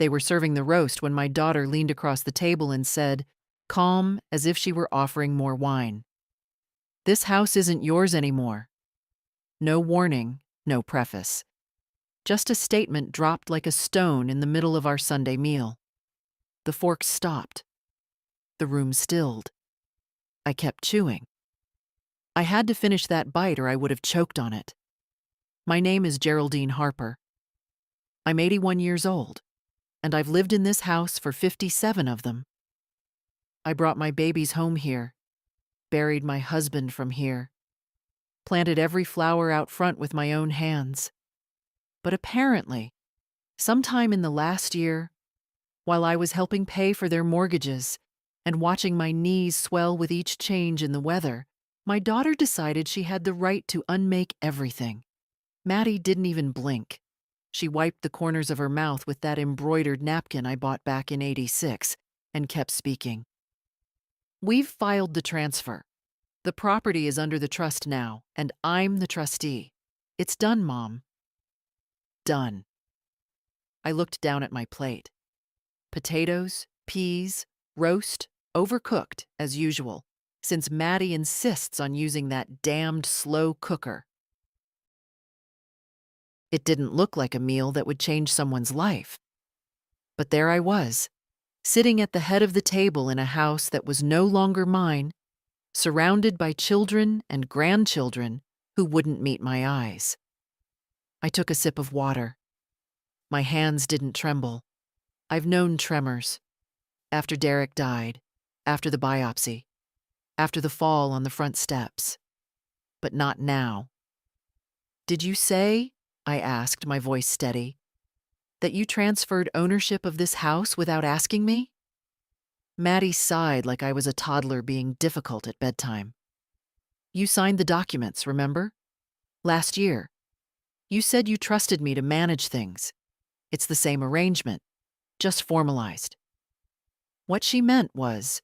They were serving the roast when my daughter leaned across the table and said, calm as if she were offering more wine, "This house isn't yours anymore." No warning, no preface. Just a statement dropped like a stone in the middle of our Sunday meal. The fork stopped. The room stilled. I kept chewing. I had to finish that bite or I would have choked on it. My name is Geraldine Harper. I'm 81 years old, and I've lived in this house for 57 of them. I brought my babies home here, buried my husband from here, planted every flower out front with my own hands. But apparently, sometime in the last year, while I was helping pay for their mortgages and watching my knees swell with each change in the weather, my daughter decided she had the right to unmake everything. Maddie didn't even blink. She wiped the corners of her mouth with that embroidered napkin I bought back in '86 and kept speaking. "We've filed the transfer. The property is under the trust now, and I'm the trustee. It's done, Mom. Done." I looked down at my plate. Potatoes, peas, roast, overcooked, as usual, since Maddie insists on using that damned slow cooker. It didn't look like a meal that would change someone's life. But there I was, sitting at the head of the table in a house that was no longer mine, surrounded by children and grandchildren who wouldn't meet my eyes. I took a sip of water. My hands didn't tremble. I've known tremors. After Derek died, after the biopsy, after the fall on the front steps. But not now. "Did you say," I asked, my voice steady, "that you transferred ownership of this house without asking me?" Maddie sighed like I was a toddler being difficult at bedtime. "You signed the documents, remember? Last year. You said you trusted me to manage things. It's the same arrangement, just formalized." What she meant was,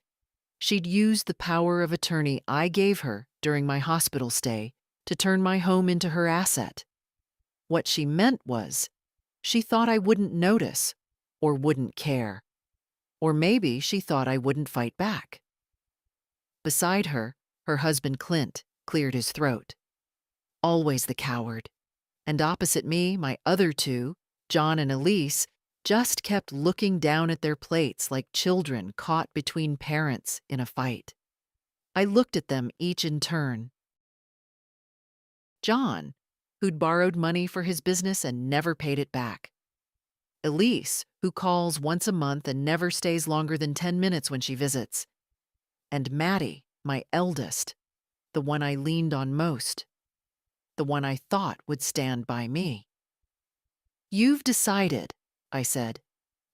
she'd used the power of attorney I gave her during my hospital stay to turn my home into her asset. What she meant was, she thought I wouldn't notice or wouldn't care. Or maybe she thought I wouldn't fight back. Beside her, her husband Clint cleared his throat. Always the coward. And opposite me, my other two, John and Elise, just kept looking down at their plates like children caught between parents in a fight. I looked at them each in turn. John, who'd borrowed money for his business and never paid it back. Elise, who calls once a month and never stays longer than 10 minutes when she visits. And Maddie, my eldest, the one I leaned on most, the one I thought would stand by me. "You've decided," I said,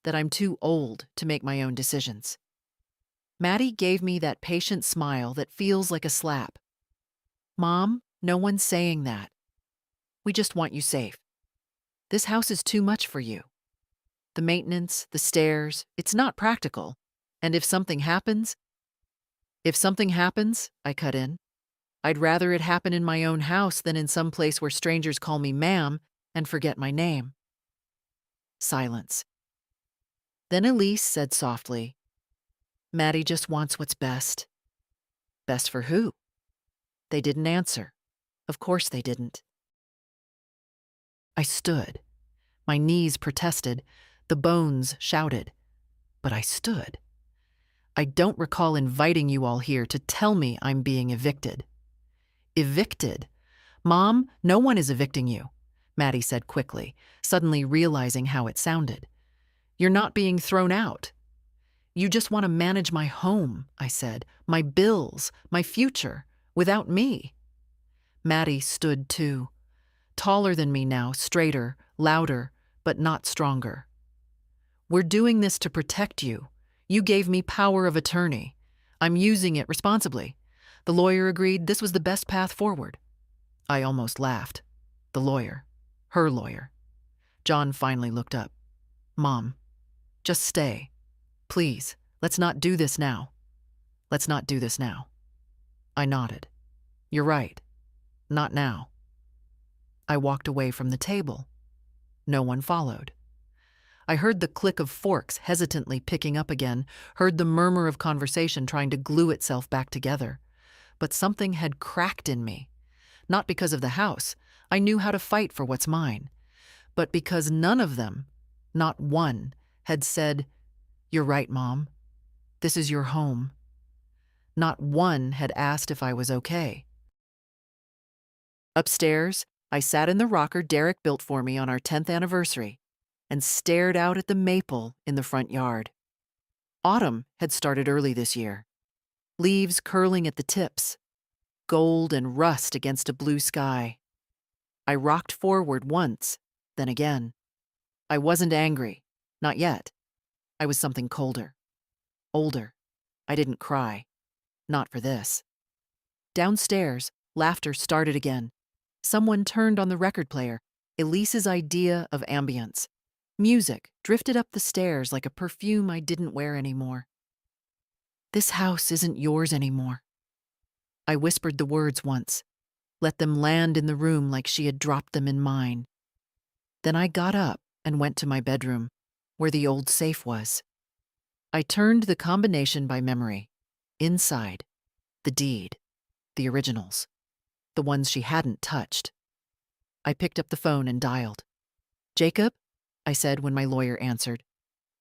"that I'm too old to make my own decisions." Maddie gave me that patient smile that feels like a slap. "Mom, no one's saying that. We just want you safe. This house is too much for you. The maintenance, the stairs, it's not practical. And if something happens, I cut in, "I'd rather it happen in my own house than in some place where strangers call me ma'am and forget my name." Silence. Then Elise said softly, "Maddie just wants what's best." Best for who? They didn't answer. Of course they didn't. I stood. My knees protested. The bones shouted. But I stood. "I don't recall inviting you all here to tell me I'm being evicted." "Evicted? Mom, no one is evicting you," Maddie said quickly, suddenly realizing how it sounded. "You're not being thrown out." "You just want to manage my home," I said, "my bills, my future, without me." Maddie stood too. Taller than me now, straighter, louder, but not stronger. "We're doing this to protect you. You gave me power of attorney. I'm using it responsibly. The lawyer agreed this was the best path forward." I almost laughed. The lawyer. Her lawyer. John finally looked up. "Mom, just stay. Please, let's not do this now. Let's not do this now." I nodded. "You're right. Not now." I walked away from the table. No one followed. I heard the click of forks hesitantly picking up again, heard the murmur of conversation trying to glue itself back together. But something had cracked in me. Not because of the house. I knew how to fight for what's mine. But because none of them, not one, had said, "You're right, Mom. This is your home." Not one had asked if I was okay. Upstairs, I sat in the rocker Derek built for me on our 10th anniversary and stared out at the maple in the front yard. Autumn had started early this year. Leaves curling at the tips, gold and rust against a blue sky. I rocked forward once, then again. I wasn't angry, not yet. I was something colder, older. I didn't cry, not for this. Downstairs, laughter started again. Someone turned on the record player, Elise's idea of ambience. Music drifted up the stairs like a perfume I didn't wear anymore. "This house isn't yours anymore." I whispered the words once, let them land in the room like she had dropped them in mine. Then I got up and went to my bedroom, where the old safe was. I turned the combination by memory. Inside, the deed, the originals, the ones she hadn't touched. I picked up the phone and dialed. "Jacob?" I said when my lawyer answered.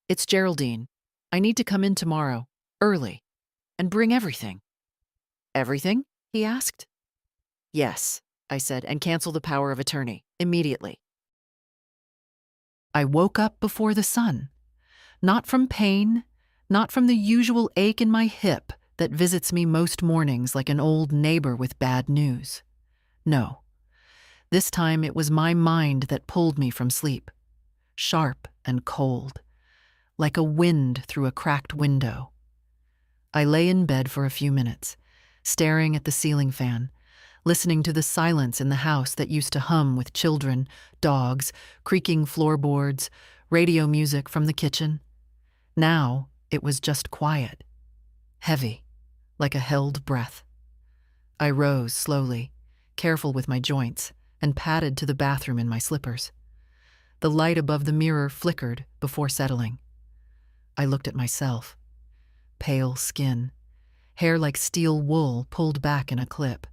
"It's Geraldine. I need to come in tomorrow, early, and bring everything." "Everything?" he asked. "Yes," I said, "and cancel the power of attorney, immediately." I woke up before the sun. Not from pain, not from the usual ache in my hip that visits me most mornings like an old neighbor with bad news. No. This time it was my mind that pulled me from sleep. Sharp and cold, like a wind through a cracked window. I lay in bed for a few minutes, staring at the ceiling fan, listening to the silence in the house that used to hum with children, dogs, creaking floorboards, radio music from the kitchen. Now it was just quiet, heavy, like a held breath. I rose slowly, careful with my joints, and padded to the bathroom in my slippers. The light above the mirror flickered before settling. I looked at myself. Pale skin, hair like steel wool pulled back in a clip.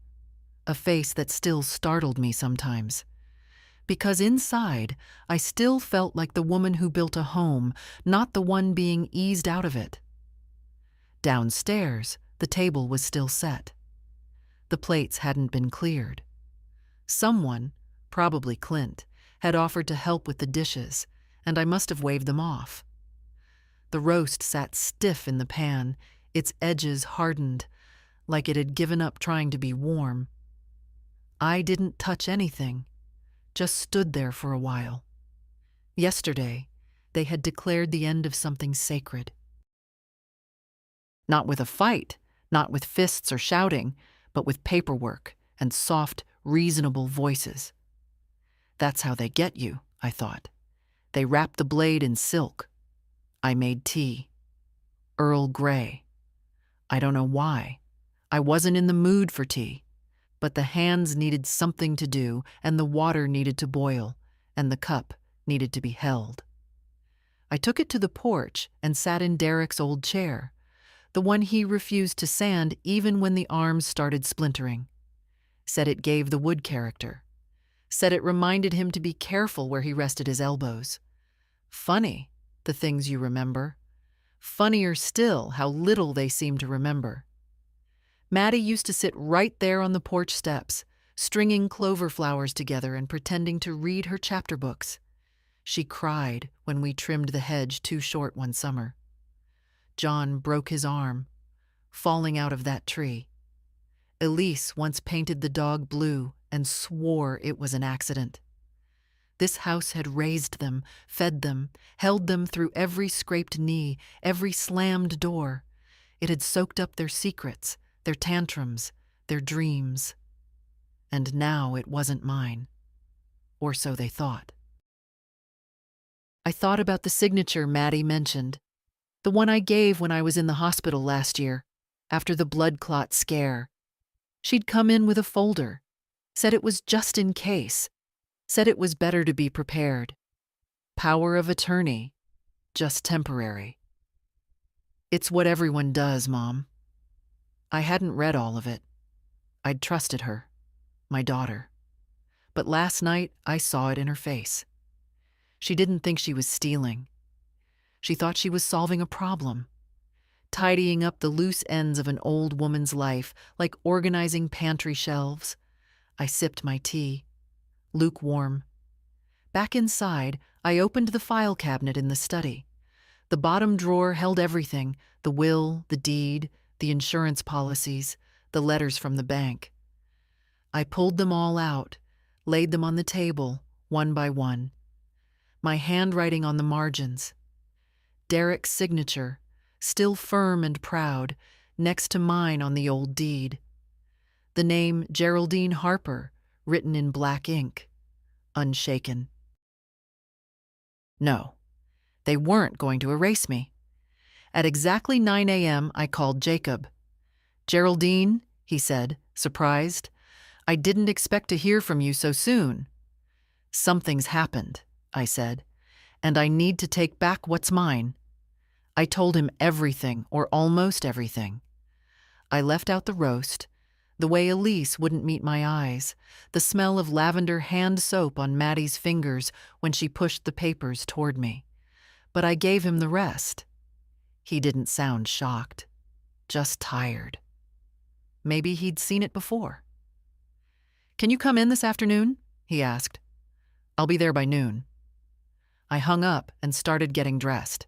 A face that still startled me sometimes. Because inside, I still felt like the woman who built a home, not the one being eased out of it. Downstairs, the table was still set. The plates hadn't been cleared. Someone, probably Clint, had offered to help with the dishes, and I must have waved them off. The roast sat stiff in the pan, its edges hardened, like it had given up trying to be warm. I didn't touch anything, just stood there for a while. Yesterday, they had declared the end of something sacred. Not with a fight, not with fists or shouting, but with paperwork and soft, reasonable voices. That's how they get you, I thought. They wrap the blade in silk. I made tea. Earl Grey. I don't know why. I wasn't in the mood for tea. But the hands needed something to do, and the water needed to boil, and the cup needed to be held. I took it to the porch and sat in Derek's old chair, the one he refused to sand even when the arms started splintering. Said it gave the wood character. Said it reminded him to be careful where he rested his elbows. Funny, the things you remember. Funnier still how little they seem to remember. Maddie used to sit right there on the porch steps, stringing clover flowers together and pretending to read her chapter books. She cried when we trimmed the hedge too short one summer. John broke his arm, falling out of that tree. Elise once painted the dog blue and swore it was an accident. This house had raised them, fed them, held them through every scraped knee, every slammed door. It had soaked up their secrets, their tantrums, their dreams. And now it wasn't mine. Or so they thought. I thought about the signature Maddie mentioned, the one I gave when I was in the hospital last year, after the blood clot scare. She'd come in with a folder, said it was just in case, said it was better to be prepared. Power of attorney, just temporary. It's what everyone does, Mom. I hadn't read all of it. I'd trusted her, my daughter. But last night, I saw it in her face. She didn't think she was stealing. She thought she was solving a problem, tidying up the loose ends of an old woman's life, like organizing pantry shelves. I sipped my tea, lukewarm. Back inside, I opened the file cabinet in the study. The bottom drawer held everything: the will, the deed, the insurance policies, the letters from the bank. I pulled them all out, laid them on the table, one by one. My handwriting on the margins. Derek's signature, still firm and proud, next to mine on the old deed. The name Geraldine Harper, written in black ink, unshaken. No, they weren't going to erase me. At exactly 9 a.m., I called Jacob. "Geraldine," he said, surprised, "I didn't expect to hear from you so soon." "Something's happened," I said, "and I need to take back what's mine." I told him everything, or almost everything. I left out the roast, the way Elise wouldn't meet my eyes, the smell of lavender hand soap on Maddie's fingers when she pushed the papers toward me. But I gave him the rest. He didn't sound shocked, just tired. Maybe he'd seen it before. "Can you come in this afternoon?" he asked. "I'll be there by noon." I hung up and started getting dressed.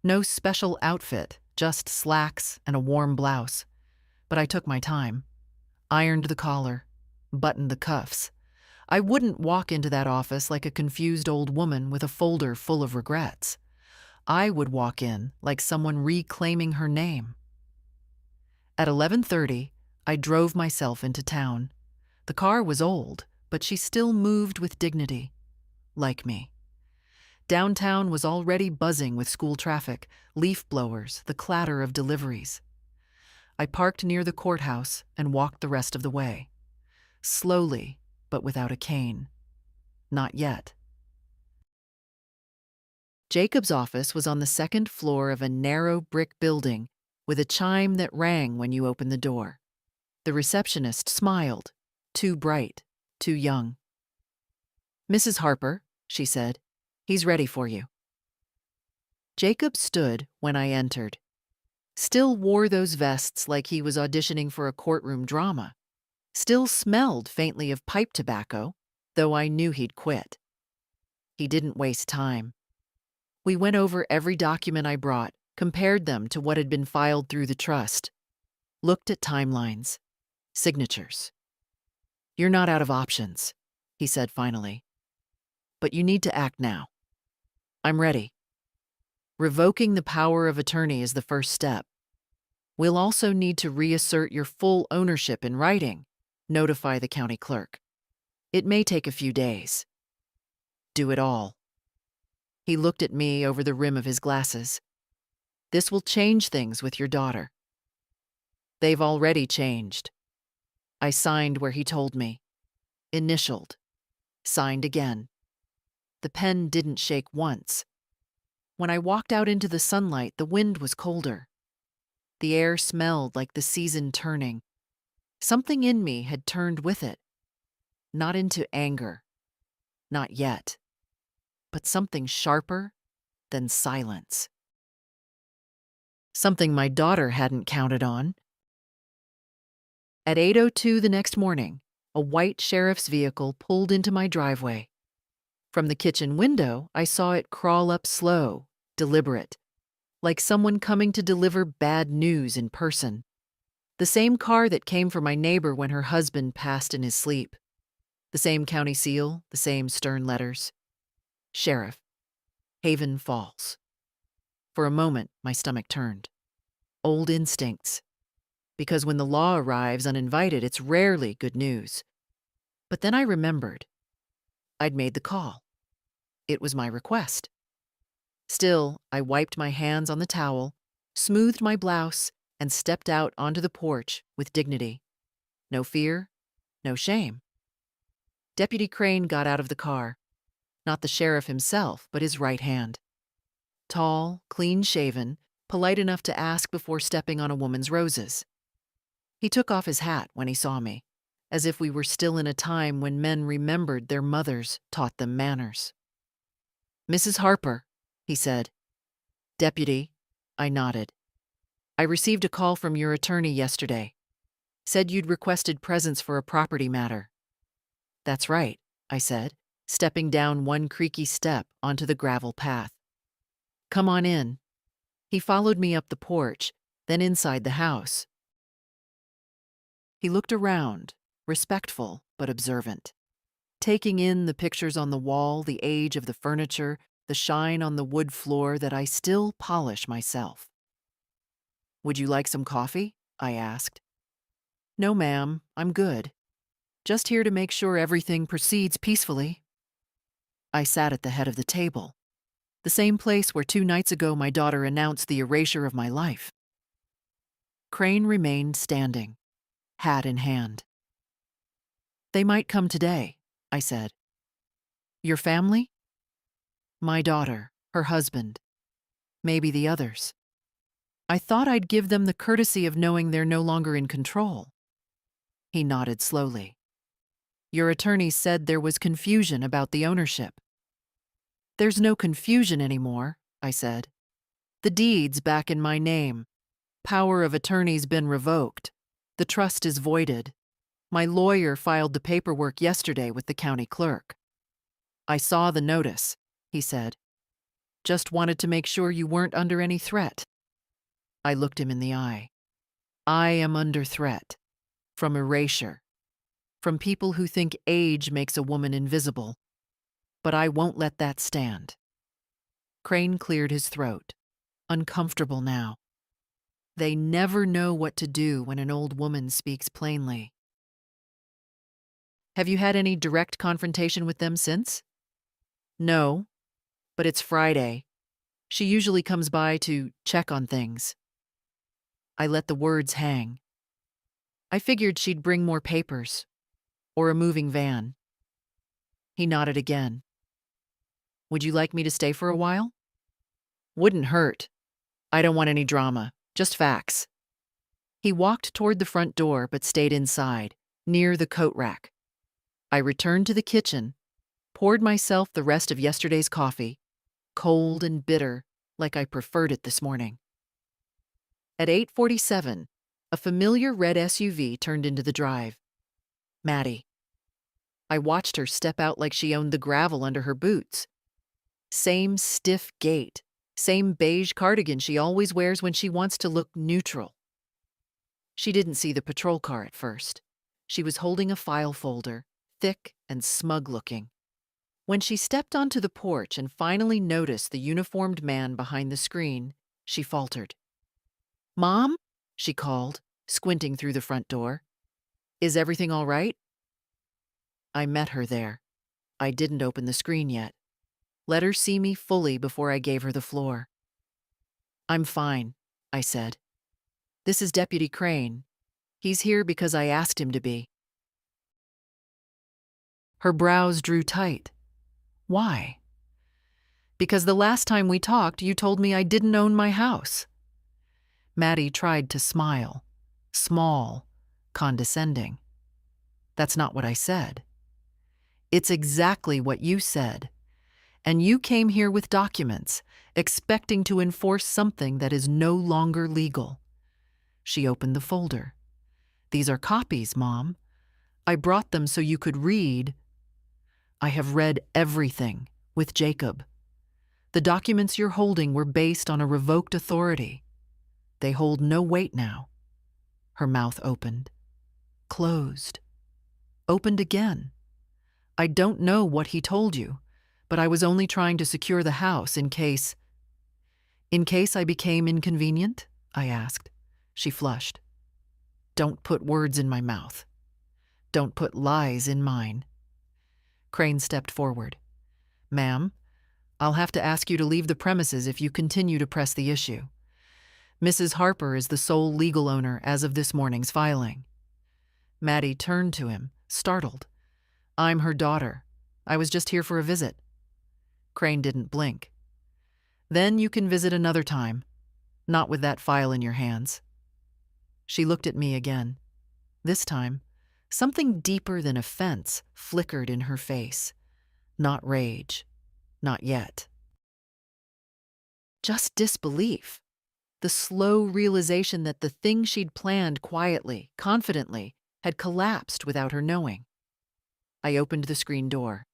No special outfit, just slacks and a warm blouse. But I took my time. Ironed the collar, buttoned the cuffs. I wouldn't walk into that office like a confused old woman with a folder full of regrets. I would walk in like someone reclaiming her name. At 11:30, I drove myself into town. The car was old, but she still moved with dignity, like me. Downtown was already buzzing with school traffic, leaf blowers, the clatter of deliveries. I parked near the courthouse and walked the rest of the way. Slowly, but without a cane. Not yet. Jacob's office was on the second floor of a narrow brick building with a chime that rang when you opened the door. The receptionist smiled, too bright, too young. "Mrs. Harper," she said, "he's ready for you." Jacob stood when I entered. Still wore those vests like he was auditioning for a courtroom drama. Still smelled faintly of pipe tobacco, though I knew he'd quit. He didn't waste time. We went over every document I brought, compared them to what had been filed through the trust, looked at timelines, signatures. "You're not out of options," he said finally. "But you need to act now." "I'm ready." Revoking the power of attorney is the first step. We'll also need to reassert your full ownership in writing, notify the county clerk. It may take a few days. Do it all. He looked at me over the rim of his glasses. "This will change things with your daughter." "They've already changed." I signed where he told me. Initialed. Signed again. The pen didn't shake once. When I walked out into the sunlight, the wind was colder. The air smelled like the season turning. Something in me had turned with it. Not into anger. Not yet. But something sharper than silence. Something my daughter hadn't counted on. At 8:02 the next morning, a white sheriff's vehicle pulled into my driveway. From the kitchen window, I saw it crawl up slow, deliberate, like someone coming to deliver bad news in person. The same car that came for my neighbor when her husband passed in his sleep. The same county seal, the same stern letters. Sheriff. Haven Falls. For a moment, my stomach turned. Old instincts. Because when the law arrives uninvited, it's rarely good news. But then I remembered. I'd made the call. It was my request. Still, I wiped my hands on the towel, smoothed my blouse, and stepped out onto the porch with dignity. No fear, no shame. Deputy Crane got out of the car. Not the sheriff himself, but his right hand. tall, clean-shaven, polite enough to ask before stepping on a woman's roses. He took off his hat when he saw me, as if we were still in a time when men remembered their mothers taught them manners. "Mrs. Harper," he said. "Deputy," I nodded. "I received a call from your attorney yesterday. Said you'd requested presence for a property matter." "That's right," I said, stepping down one creaky step onto the gravel path. "Come on in." He followed me up the porch, then inside the house. He looked around, respectful but observant, taking in the pictures on the wall, the age of the furniture, the shine on the wood floor that I still polish myself. "Would you like some coffee?" I asked. "No, ma'am, I'm good. Just here to make sure everything proceeds peacefully." I sat at the head of the table, the same place where 2 nights ago my daughter announced the erasure of my life. Crane remained standing, hat in hand. "They might come today," I said. "Your family?" "My daughter, her husband, maybe the others. I thought I'd give them the courtesy of knowing they're no longer in control." He nodded slowly. "Your attorney said there was confusion about the ownership." "There's no confusion anymore," I said. "The deed's back in my name. Power of attorney's been revoked. The trust is voided. My lawyer filed the paperwork yesterday with the county clerk." "I saw the notice," he said. "Just wanted to make sure you weren't under any threat." I looked him in the eye. "I am under threat. From erasure. From people who think age makes a woman invisible. But I won't let that stand." Crane cleared his throat, uncomfortable now. They never know what to do when an old woman speaks plainly. "Have you had any direct confrontation with them since?" "No, but it's Friday. She usually comes by to check on things." I let the words hang. I figured she'd bring more papers, or a moving van. He nodded again. "Would you like me to stay for a while?" "Wouldn't hurt. I don't want any drama, just facts." He walked toward the front door but stayed inside, near the coat rack. I returned to the kitchen, poured myself the rest of yesterday's coffee, cold and bitter, like I preferred it this morning. At 8:47, a familiar red SUV turned into the drive. Maddie. I watched her step out like she owned the gravel under her boots. Same stiff gait, same beige cardigan she always wears when she wants to look neutral. She didn't see the patrol car at first. She was holding a file folder, thick and smug-looking. When she stepped onto the porch and finally noticed the uniformed man behind the screen, she faltered. "Mom?" she called, squinting through the front door. "Is everything all right?" I met her there. I didn't open the screen yet. Let her see me fully before I gave her the floor. "I'm fine," I said. "This is Deputy Crane. He's here because I asked him to be." Her brows drew tight. "Why?" "Because the last time we talked, you told me I didn't own my house." Maddie tried to smile, small, condescending. "That's not what I said." "It's exactly what you said. And you came here with documents, expecting to enforce something that is no longer legal." She opened the folder. "These are copies, Mom. I brought them so you could read." "I have read everything with Jacob. The documents you're holding were based on a revoked authority. They hold no weight now." Her mouth opened, closed, opened again. "I don't know what he told you, but I was only trying to secure the house in case—" "In case I became inconvenient?" I asked. She flushed. "Don't put words in my mouth. Don't put lies in mine." Crane stepped forward. "Ma'am, I'll have to ask you to leave the premises if you continue to press the issue. Mrs. Harper is the sole legal owner as of this morning's filing." Maddie turned to him, startled. "I'm her daughter. I was just here for a visit." Crane didn't blink. Then you can visit another time, not with that file in your hands." She looked at me again. This time, something deeper than offense flickered in her face. Not rage. Not yet. Just disbelief. The slow realization that the thing she'd planned quietly, confidently, had collapsed without her knowing. I opened the screen door.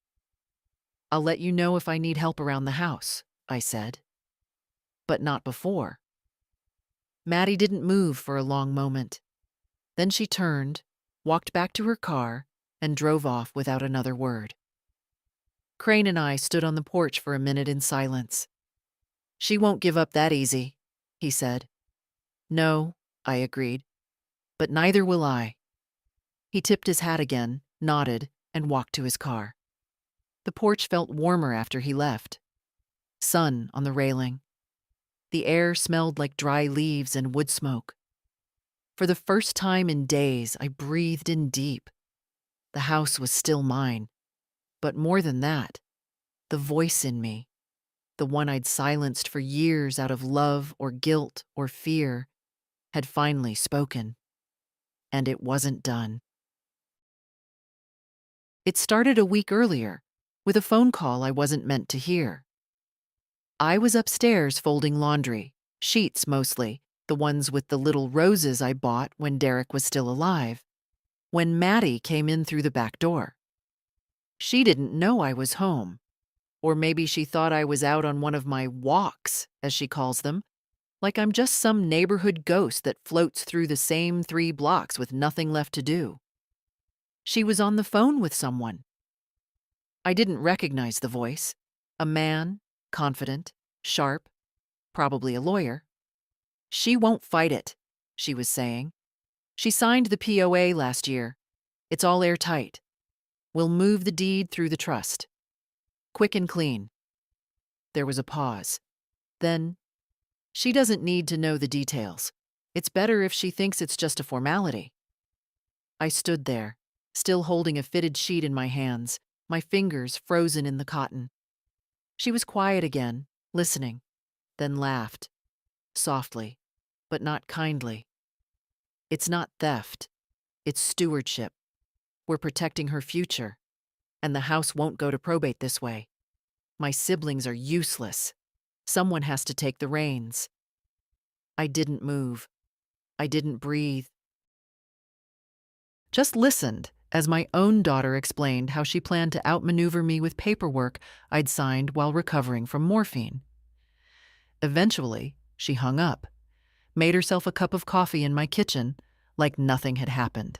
"I'll let you know if I need help around the house," I said. But not before. Maddie didn't move for a long moment. Then she turned, walked back to her car, and drove off without another word. Crane and I stood on the porch for a minute in silence. "She won't give up that easy," he said. "No," I agreed. "But neither will I." He tipped his hat again, nodded, and walked to his car. The porch felt warmer after he left. Sun on the railing. The air smelled like dry leaves and wood smoke. For the first time in days, I breathed in deep. The house was still mine. But more than that, the voice in me, the one I'd silenced for years out of love or guilt or fear, had finally spoken. And it wasn't done. It started a week earlier, with a phone call I wasn't meant to hear. I was upstairs folding laundry, sheets mostly, the ones with the little roses I bought when Derek was still alive, when Maddie came in through the back door. She didn't know I was home. Or maybe she thought I was out on one of my walks, as she calls them, like I'm just some neighborhood ghost that floats through the same 3 blocks with nothing left to do. She was on the phone with someone. I didn't recognize the voice. A man, confident, sharp, probably a lawyer. "She won't fight it," she was saying. "She signed the POA last year. It's all airtight. We'll move the deed through the trust. Quick and clean." There was a pause. Then, "She doesn't need to know the details. It's better if she thinks it's just a formality." I stood there, still holding a fitted sheet in my hands, my fingers frozen in the cotton. She was quiet again, listening, then laughed, softly, but not kindly. "It's not theft. It's stewardship. We're protecting her future, and the house won't go to probate this way. My siblings are useless. Someone has to take the reins." I didn't move. I didn't breathe. Just listened as my own daughter explained how she planned to outmaneuver me with paperwork I'd signed while recovering from morphine. Eventually, she hung up, made herself a cup of coffee in my kitchen like nothing had happened,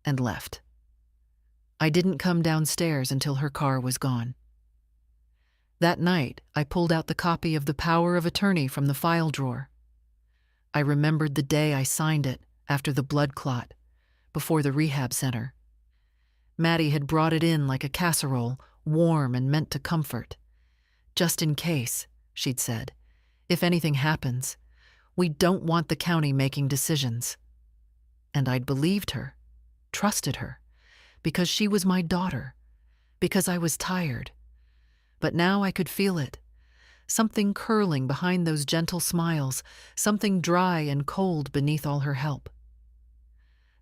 and left. I didn't come downstairs until her car was gone. That night, I pulled out the copy of the power of attorney from the file drawer. I remembered the day I signed it after the blood clot, before the rehab center. Maddie had brought it in like a casserole, warm and meant to comfort. "Just in case," she'd said. "If anything happens, we don't want the county making decisions." And I'd believed her, trusted her, because she was my daughter, because I was tired. But now I could feel it. Something curling behind those gentle smiles, something dry and cold beneath all her help.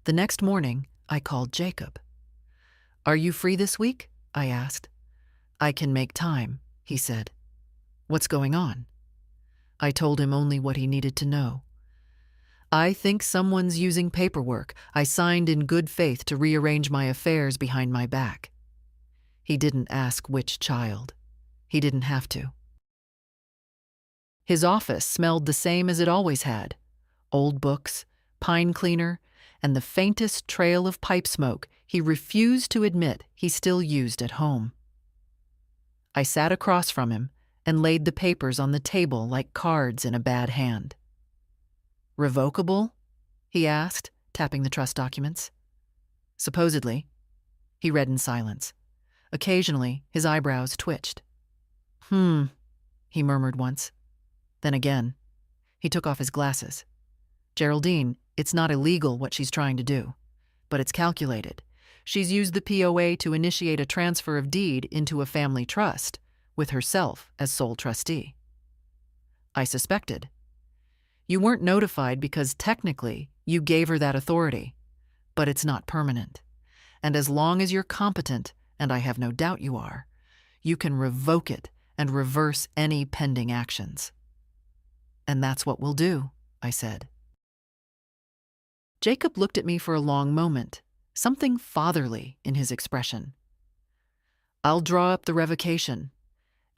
The next morning, I called Jacob. "Are you free this week?" I asked. "I can make time," he said. "What's going on?" I told him only what he needed to know. "I think someone's using paperwork I signed in good faith to rearrange my affairs behind my back." He didn't ask which child. He didn't have to. His office smelled the same as it always had: old books, pine cleaner, and the faintest trail of pipe smoke he refused to admit he still used at home. I sat across from him and laid the papers on the table like cards in a bad hand. "Revocable?" he asked, tapping the trust documents. "Supposedly." He read in silence. Occasionally, his eyebrows twitched. He murmured once. Then again. He took off his glasses. "Geraldine, it's not illegal what she's trying to do, but it's calculated. She's used the POA to initiate a transfer of deed into a family trust, with herself as sole trustee." I suspected. You weren't notified because technically you gave her that authority, but it's not permanent. And as long as you're competent, and I have no doubt you are, you can revoke it and reverse any pending actions. And that's what we'll do, I said. Jacob looked at me for a long moment, something fatherly in his expression. I'll draw up the revocation,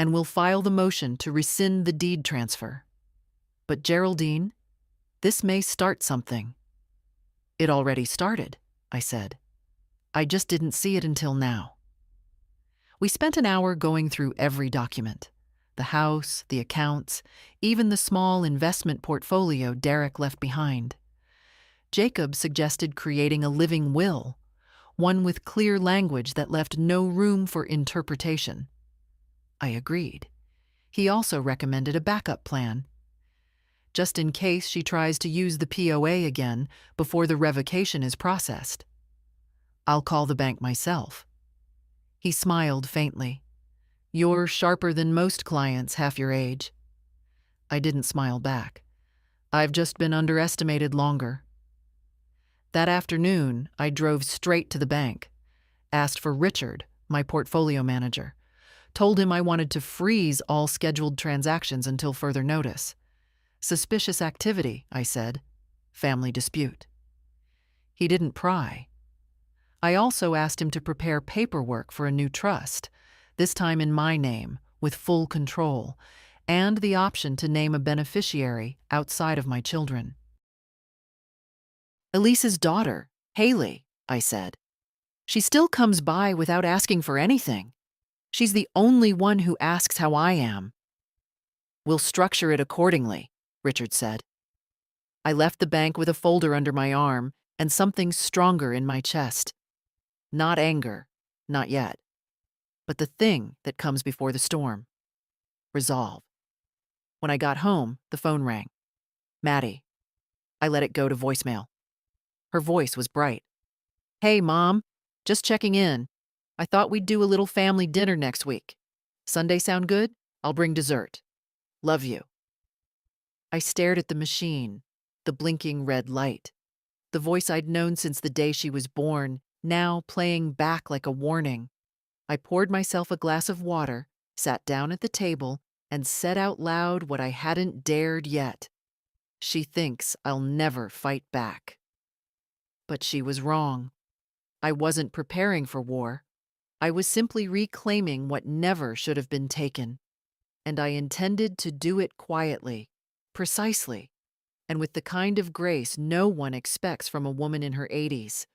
and we'll file the motion to rescind the deed transfer. But Geraldine, this may start something. It already started, I said. I just didn't see it until now. We spent an hour going through every document. The house, the accounts, even the small investment portfolio Derek left behind. Jacob suggested creating a living will, one with clear language that left no room for interpretation. I agreed. He also recommended a backup plan, just in case she tries to use the POA again before the revocation is processed. I'll call the bank myself. He smiled faintly. You're sharper than most clients half your age. I didn't smile back. I've just been underestimated longer. That afternoon, I drove straight to the bank, asked for Richard, my portfolio manager, told him I wanted to freeze all scheduled transactions until further notice. Suspicious activity, I said. Family dispute. He didn't pry. I also asked him to prepare paperwork for a new trust, this time in my name, with full control, and the option to name a beneficiary outside of my children. Elise's daughter, Haley, I said. She still comes by without asking for anything. She's the only one who asks how I am. We'll structure it accordingly, Richard said. I left the bank with a folder under my arm and something stronger in my chest. Not anger, not yet, but the thing that comes before the storm. Resolve. When I got home, the phone rang. Maddie. I let it go to voicemail. Her voice was bright. Hey, Mom. Just checking in. I thought we'd do a little family dinner next week. Sunday sound good? I'll bring dessert. Love you. I stared at the machine, the blinking red light. The voice I'd known since the day she was born, now playing back like a warning. I poured myself a glass of water, sat down at the table, and said out loud what I hadn't dared yet. She thinks I'll never fight back. But she was wrong. I wasn't preparing for war. I was simply reclaiming what never should have been taken. And I intended to do it quietly, precisely, and with the kind of grace no one expects from a woman in her 80s.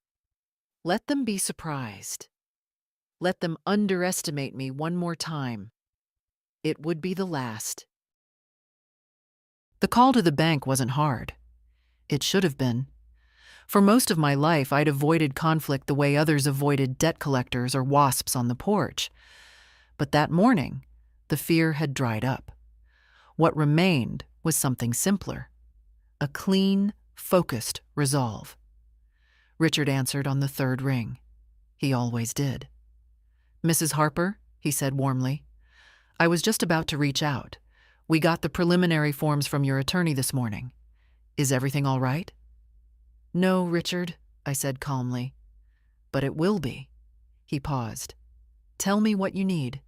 Let them be surprised. Let them underestimate me one more time. It would be the last. The call to the bank wasn't hard. It should have been. For most of my life, I'd avoided conflict the way others avoided debt collectors or wasps on the porch. But that morning, the fear had dried up. What remained was something simpler. A clean, focused resolve. Richard answered on the third ring. He always did. Mrs. Harper, he said warmly, I was just about to reach out. We got the preliminary forms from your attorney this morning. Is everything all right? No, Richard, I said calmly. But it will be. He paused. Tell me what you need.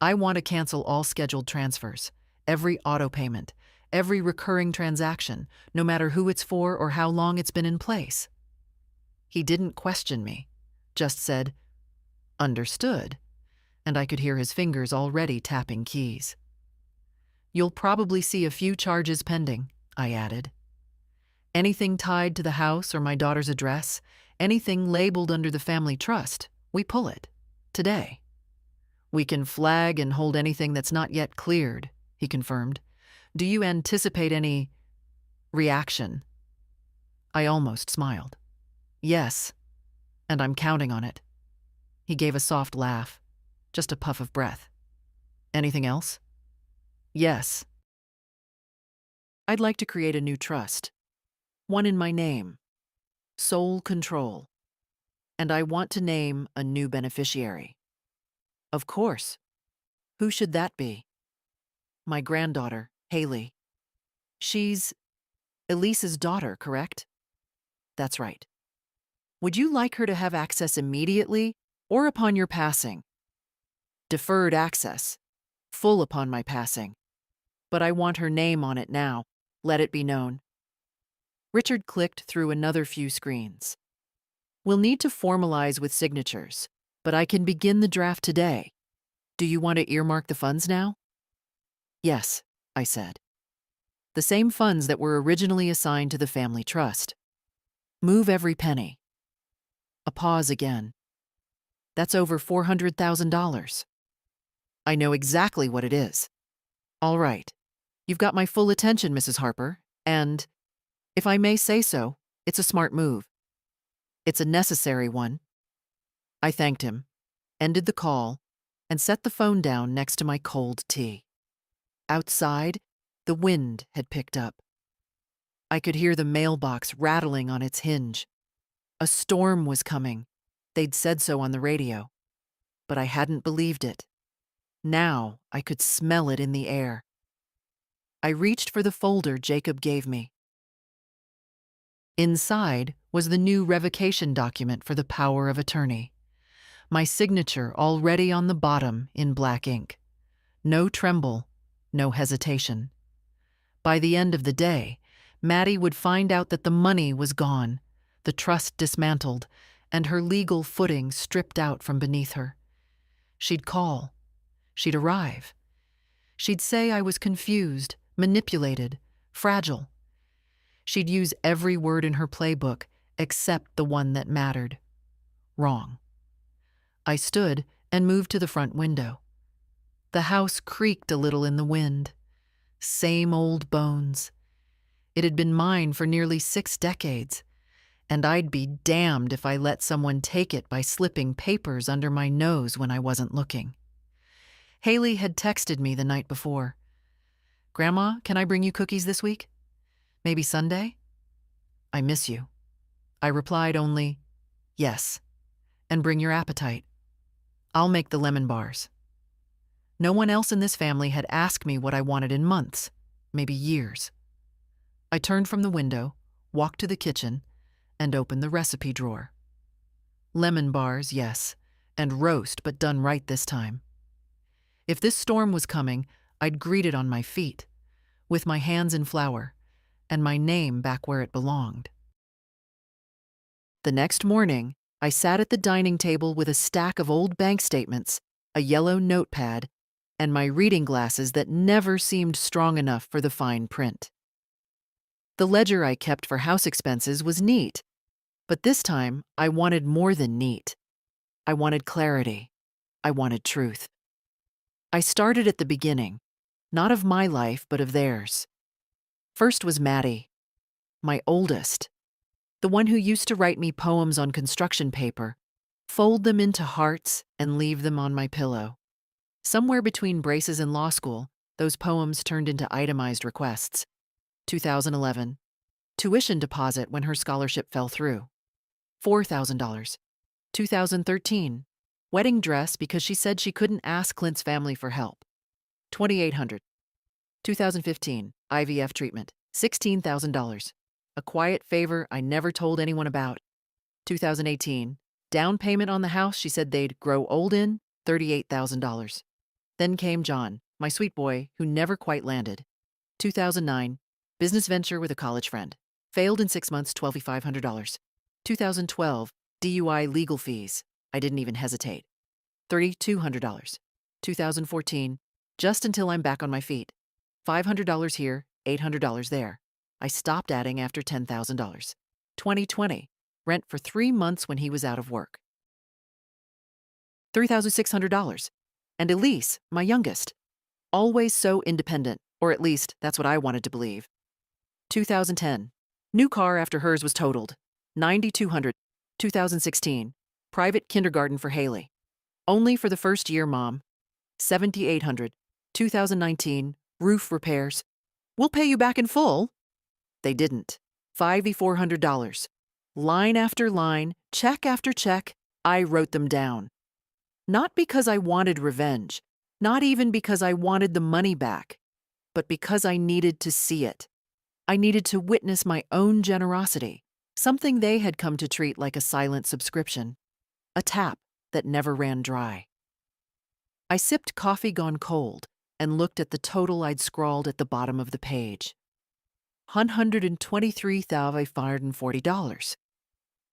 I want to cancel all scheduled transfers, every auto payment, every recurring transaction, no matter who it's for or how long it's been in place. He didn't question me, just said, understood, and I could hear his fingers already tapping keys. You'll probably see a few charges pending, I added. Anything tied to the house or my daughter's address, anything labeled under the family trust, we pull it. Today. We can flag and hold anything that's not yet cleared, he confirmed. Do you anticipate any reaction? I almost smiled. Yes, and I'm counting on it. He gave a soft laugh, just a puff of breath. Anything else? Yes. I'd like to create a new trust. One in my name. Sole control. And I want to name a new beneficiary. Of course. Who should that be? My granddaughter, Haley. She's Elise's daughter, correct? That's right. Would you like her to have access immediately or upon your passing? Deferred access. Full upon my passing. But I want her name on it now. Let it be known. Richard clicked through another few screens. We'll need to formalize with signatures, but I can begin the draft today. Do you want to earmark the funds now? Yes, I said. The same funds that were originally assigned to the family trust. Move every penny. A pause again. That's over $400,000. I know exactly what it is. All right. You've got my full attention, Mrs. Harper, and, if I may say so, it's a smart move. It's a necessary one. I thanked him, ended the call, and set the phone down next to my cold tea. Outside, the wind had picked up. I could hear the mailbox rattling on its hinge. A storm was coming. They'd said so on the radio. But I hadn't believed it. Now I could smell it in the air. I reached for the folder Jacob gave me. Inside was the new revocation document for the power of attorney. My signature already on the bottom in black ink. No tremble, no hesitation. By the end of the day, Maddie would find out that the money was gone, the trust dismantled, and her legal footing stripped out from beneath her. She'd call. She'd arrive. She'd say I was confused, manipulated, fragile. She'd use every word in her playbook except the one that mattered. Wrong. I stood and moved to the front window. The house creaked a little in the wind. Same old bones. It had been mine for nearly 6 decades, and I'd be damned if I let someone take it by slipping papers under my nose when I wasn't looking. Haley had texted me the night before. Grandma, can I bring you cookies this week? Maybe Sunday? I miss you. I replied only, yes, and bring your appetite. I'll make the lemon bars. No one else in this family had asked me what I wanted in months, maybe years. I turned from the window, walked to the kitchen, and opened the recipe drawer. Lemon bars, yes, and roast, but done right this time. If this storm was coming, I'd greet it on my feet, with my hands in flour, and my name back where it belonged. The next morning, I sat at the dining table with a stack of old bank statements, a yellow notepad, and my reading glasses that never seemed strong enough for the fine print. The ledger I kept for house expenses was neat, but this time I wanted more than neat. I wanted clarity. I wanted truth. I started at the beginning, not of my life, but of theirs. First was Maddie, my oldest, the one who used to write me poems on construction paper, fold them into hearts, and leave them on my pillow. Somewhere between braces and law school, those poems turned into itemized requests. 2011. Tuition deposit when her scholarship fell through. $4,000. 2013. Wedding dress because she said she couldn't ask Clint's family for help. $2,800. 2015. IVF treatment. $16,000. A quiet favor I never told anyone about. 2018. Down payment on the house she said they'd grow old in. $38,000. Then came John, my sweet boy, who never quite landed. 2009. Business venture with a college friend. Failed in 6 months, $2,500. 2012. DUI legal fees. I didn't even hesitate. $3,200. 2014. Just until I'm back on my feet. $500 here, $800 there. I stopped adding after $10,000. 2020. Rent for 3 months when he was out of work. $3,600. And Elise, my youngest. Always so independent, or at least that's what I wanted to believe. 2010. New car after hers was totaled. $9,200. 2016. Private kindergarten for Haley. Only for the first year, Mom. $7,800. 2019. Roof repairs. We'll pay you back in full. They didn't. $5,400. Line after line, check after check, I wrote them down. Not because I wanted revenge, not even because I wanted the money back. but because I needed to see it. I needed to witness my own generosity, something they had come to treat like a silent subscription, a tap that never ran dry. I sipped coffee gone cold and looked at the total I'd scrawled at the bottom of the page. $123,540.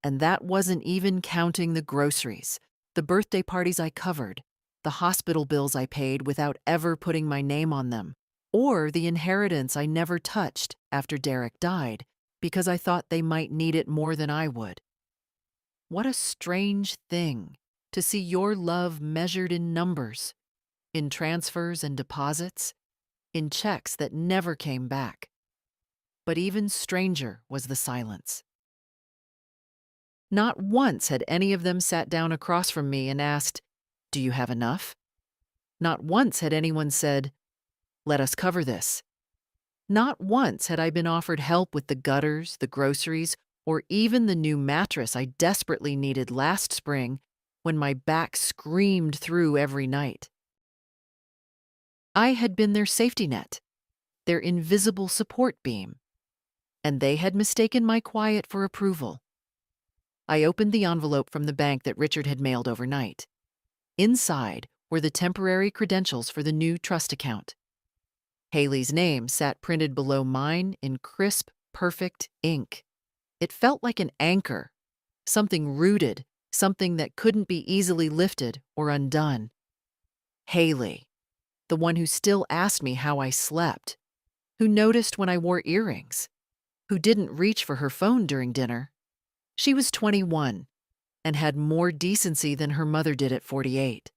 And that wasn't even counting the groceries, the birthday parties I covered, the hospital bills I paid without ever putting my name on them, or the inheritance I never touched after Derek died because I thought they might need it more than I would. What a strange thing to see your love measured in numbers, in transfers and deposits, in checks that never came back. But even stranger was the silence. Not once had any of them sat down across from me and asked, "Do you have enough?" Not once had anyone said, "Let us cover this." Not once had I been offered help with the gutters, the groceries, or even the new mattress I desperately needed last spring when my back screamed through every night. I had been their safety net, their invisible support beam, and they had mistaken my quiet for approval. I opened the envelope from the bank that Richard had mailed overnight. Inside were the temporary credentials for the new trust account. Haley's name sat printed below mine in crisp, perfect ink. It felt like an anchor, something rooted, something that couldn't be easily lifted or undone. Haley, the one who still asked me how I slept, who noticed when I wore earrings, who didn't reach for her phone during dinner. She was 21 and had more decency than her mother did at 48.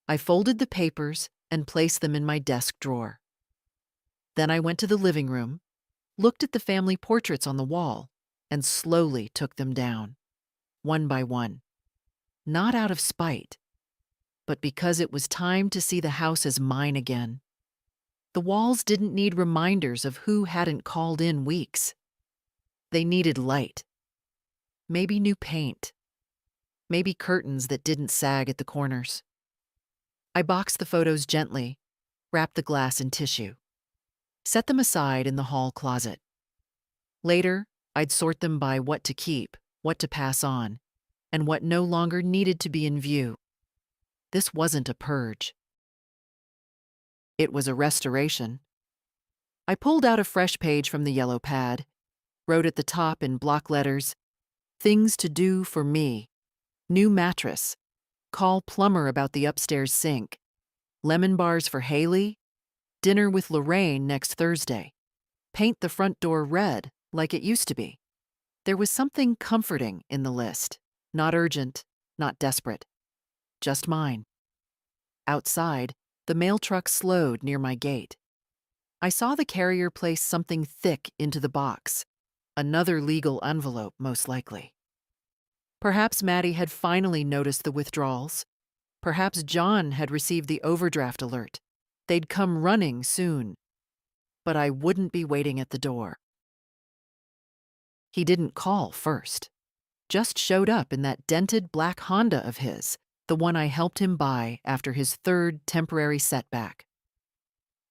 I folded the papers and placed them in my desk drawer. Then I went to the living room, looked at the family portraits on the wall, and slowly took them down, one by one. Not out of spite, but because it was time to see the house as mine again. The walls didn't need reminders of who hadn't called in weeks. They needed light. Maybe new paint. Maybe curtains that didn't sag at the corners. I boxed the photos gently, wrapped the glass in tissue, set them aside in the hall closet. Later, I'd sort them by what to keep, what to pass on, and what no longer needed to be in view. This wasn't a purge. It was a restoration. I pulled out a fresh page from the yellow pad, wrote at the top in block letters, "Things to do for me. New mattress. Call plumber about the upstairs sink. Lemon bars for Haley. Dinner with Lorraine next Thursday. Paint the front door red like it used to be." There was something comforting in the list. Not urgent, not desperate. Just mine. Outside, the mail truck slowed near my gate. I saw the carrier place something thick into the box. Another legal envelope, most likely. Perhaps Maddie had finally noticed the withdrawals. Perhaps John had received the overdraft alert. They'd come running soon. But I wouldn't be waiting at the door. He didn't call first. Just showed up in that dented black Honda of his, the one I helped him buy after his third temporary setback.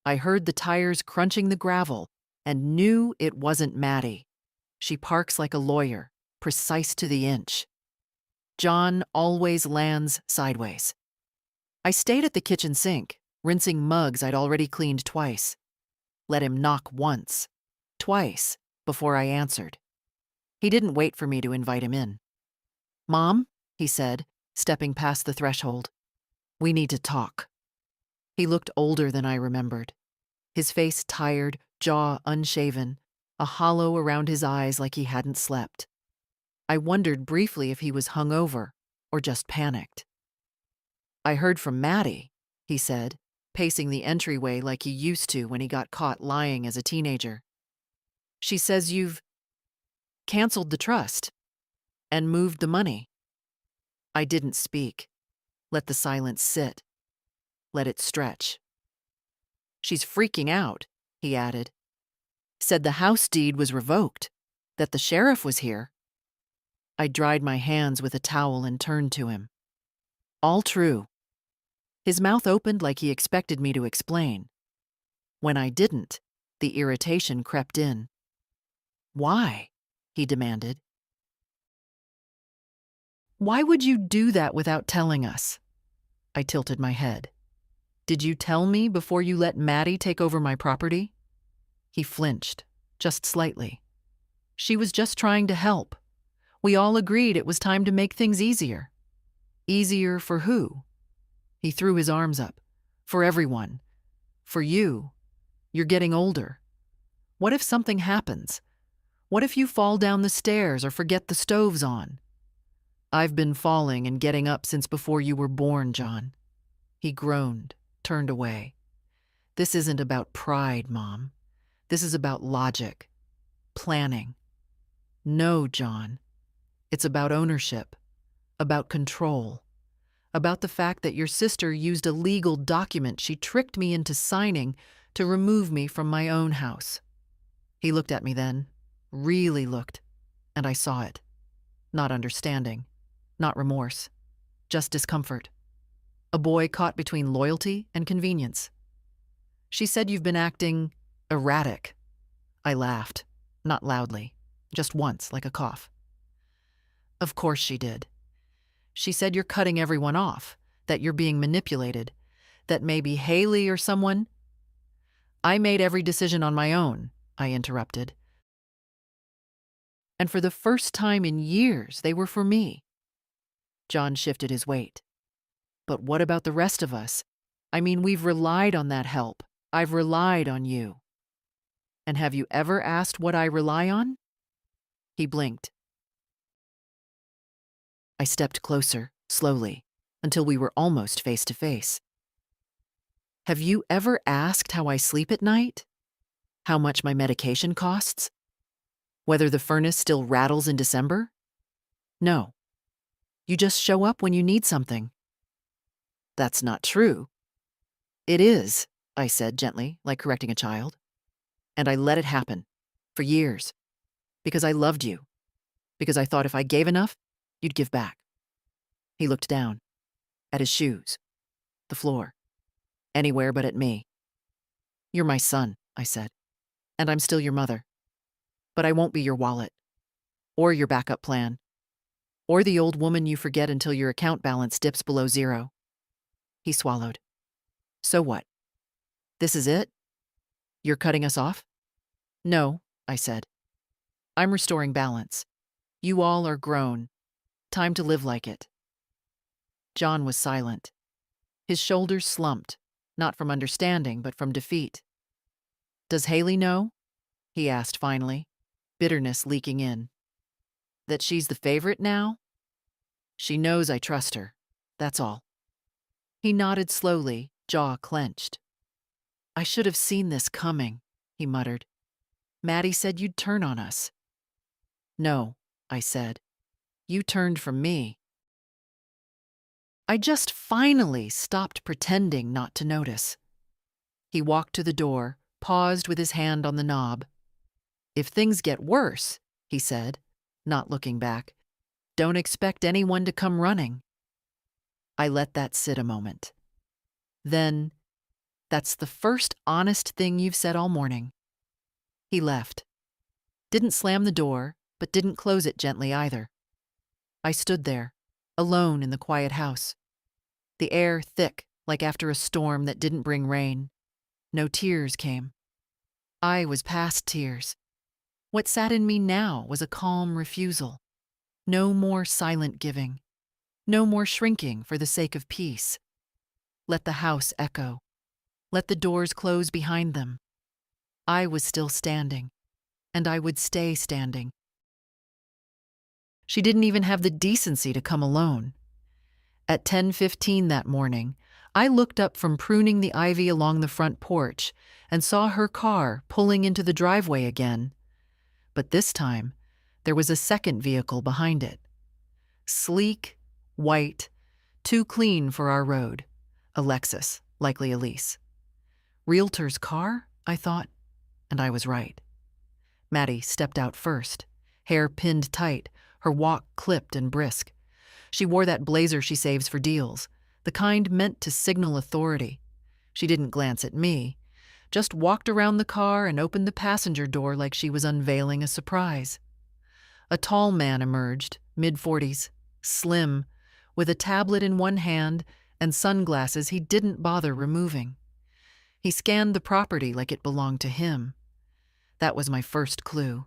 I heard the tires crunching the gravel and knew it wasn't Maddie. She parks like a lawyer, precise to the inch. John always lands sideways. I stayed at the kitchen sink, rinsing mugs I'd already cleaned twice. Let him knock once, twice, before I answered. He didn't wait for me to invite him in. "Mom," he said, stepping past the threshold. "We need to talk." He looked older than I remembered. His face tired, jaw unshaven, a hollow around his eyes like he hadn't slept. I wondered briefly if he was hungover or just panicked. "I heard from Maddie," he said, pacing the entryway like he used to when he got caught lying as a teenager. "She says you've canceled the trust and moved the money." I didn't speak. Let the silence sit. Let it stretch. "She's freaking out," he added. "Said the house deed was revoked, that the sheriff was here." I dried my hands with a towel and turned to him. "All true." His mouth opened like he expected me to explain. When I didn't, the irritation crept in. Why? He demanded. Why would you do that without telling us? I tilted my head. Did you tell me before you let Maddie take over my property? He flinched, just slightly. She was just trying to help. We all agreed it was time to make things easier. Easier for who? He threw his arms up. For everyone. For you. You're getting older. What if something happens? What if you fall down the stairs or forget the stove's on? I've been falling and getting up since before you were born, John. He groaned, turned away. This isn't about pride, Mom. This is about logic. Planning. No, John. It's about ownership. About control. About the fact that your sister used a legal document she tricked me into signing to remove me from my own house. He looked at me then, really looked, and I saw it. Not understanding, not remorse, just discomfort. A boy caught between loyalty and convenience. She said you've been acting erratic. I laughed, not loudly, just once, like a cough. Of course she did. She said you're cutting everyone off, that you're being manipulated, that maybe Haley or someone. I made every decision on my own, I interrupted. And for the first time in years, they were for me. John shifted his weight. But what about the rest of us? I mean, we've relied on that help. I've relied on you. And have you ever asked what I rely on? He blinked. I stepped closer, slowly, until we were almost face to face. Have you ever asked how I sleep at night? How much my medication costs? Whether the furnace still rattles in December? No. You just show up when you need something. That's not true. It is, I said gently, like correcting a child. And I let it happen, for years, because I loved you, because I thought if I gave enough, you'd give back. He looked down, at his shoes, the floor, anywhere but at me. You're my son, I said, and I'm still your mother. But I won't be your wallet, or your backup plan, or the old woman you forget until your account balance dips below zero. He swallowed. So what? This is it? You're cutting us off? No, I said. I'm restoring balance. You all are grown. Time to live like it. John was silent. His shoulders slumped, not from understanding, but from defeat. Does Haley know? He asked finally, bitterness leaking in. That she's the favorite now? She knows I trust her. That's all. He nodded slowly, jaw clenched. I should have seen this coming, he muttered. Maddie said you'd turn on us. No, I said. You turned from me. I just finally stopped pretending not to notice. He walked to the door, paused with his hand on the knob. If things get worse, he said, not looking back, don't expect anyone to come running. I let that sit a moment. Then, that's the first honest thing you've said all morning. He left. Didn't slam the door, but didn't close it gently either. I stood there, alone in the quiet house. The air thick, like after a storm that didn't bring rain. No tears came. I was past tears. What sat in me now was a calm refusal. No more silent giving. No more shrinking for the sake of peace. Let the house echo. Let the doors close behind them. I was still standing, and I would stay standing. She didn't even have the decency to come alone. At 10:15 that morning, I looked up from pruning the ivy along the front porch and saw her car pulling into the driveway again. But this time, there was a second vehicle behind it. Sleek, white, too clean for our road. A Lexus, likely a lease. Realtor's car, I thought, and I was right. Maddie stepped out first, hair pinned tight, her walk clipped and brisk. She wore that blazer she saves for deals, the kind meant to signal authority. She didn't glance at me, just walked around the car and opened the passenger door like she was unveiling a surprise. A tall man emerged, mid-40s, slim, with a tablet in one hand and sunglasses he didn't bother removing. He scanned the property like it belonged to him. That was my first clue.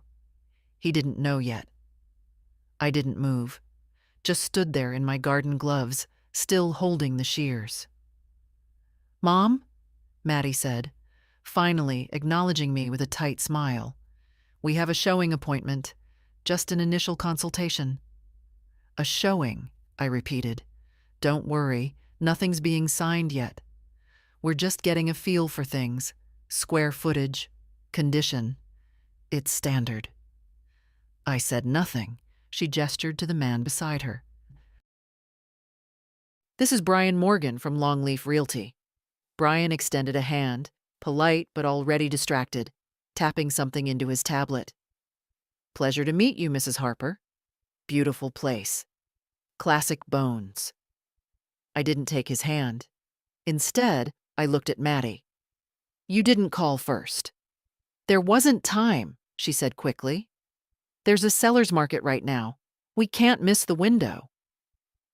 He didn't know yet. I didn't move, just stood there in my garden gloves, still holding the shears. "Mom?" Maddie said, finally acknowledging me with a tight smile. "We have a showing appointment, just an initial consultation." "A showing," I repeated. "Don't worry, nothing's being signed yet. We're just getting a feel for things, square footage, condition. It's standard." I said nothing. She gestured to the man beside her. "This is Brian Morgan from Longleaf Realty." Brian extended a hand, polite but already distracted, tapping something into his tablet. "Pleasure to meet you, Mrs. Harper. Beautiful place. Classic bones." I didn't take his hand. Instead, I looked at Maddie. "You didn't call first." "There wasn't time," she said quickly. "There's a seller's market right now. We can't miss the window."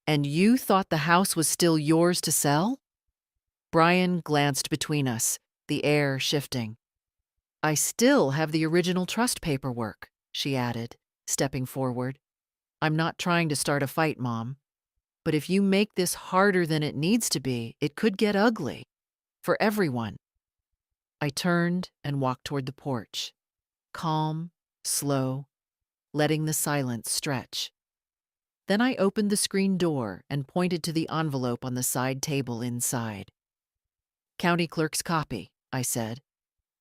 "And you thought the house was still yours to sell?" Brian glanced between us, the air shifting. "I still have the original trust paperwork," she added, stepping forward. "I'm not trying to start a fight, Mom. But if you make this harder than it needs to be, it could get ugly. For everyone." I turned and walked toward the porch. Calm, slow, letting the silence stretch. Then I opened the screen door and pointed to the envelope on the side table inside. "County clerk's copy," I said.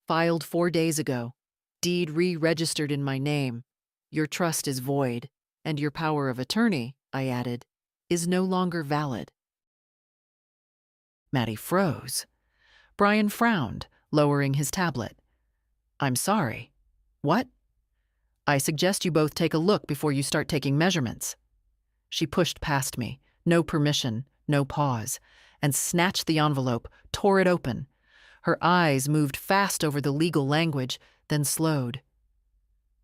"Filed 4 days ago. Deed re-registered in my name. Your trust is void, and your power of attorney," I added, "is no longer valid." Maddie froze. Brian frowned, lowering his tablet. "I'm sorry. What?" "I suggest you both take a look before you start taking measurements." She pushed past me, no permission, no pause, and snatched the envelope, tore it open. Her eyes moved fast over the legal language, then slowed.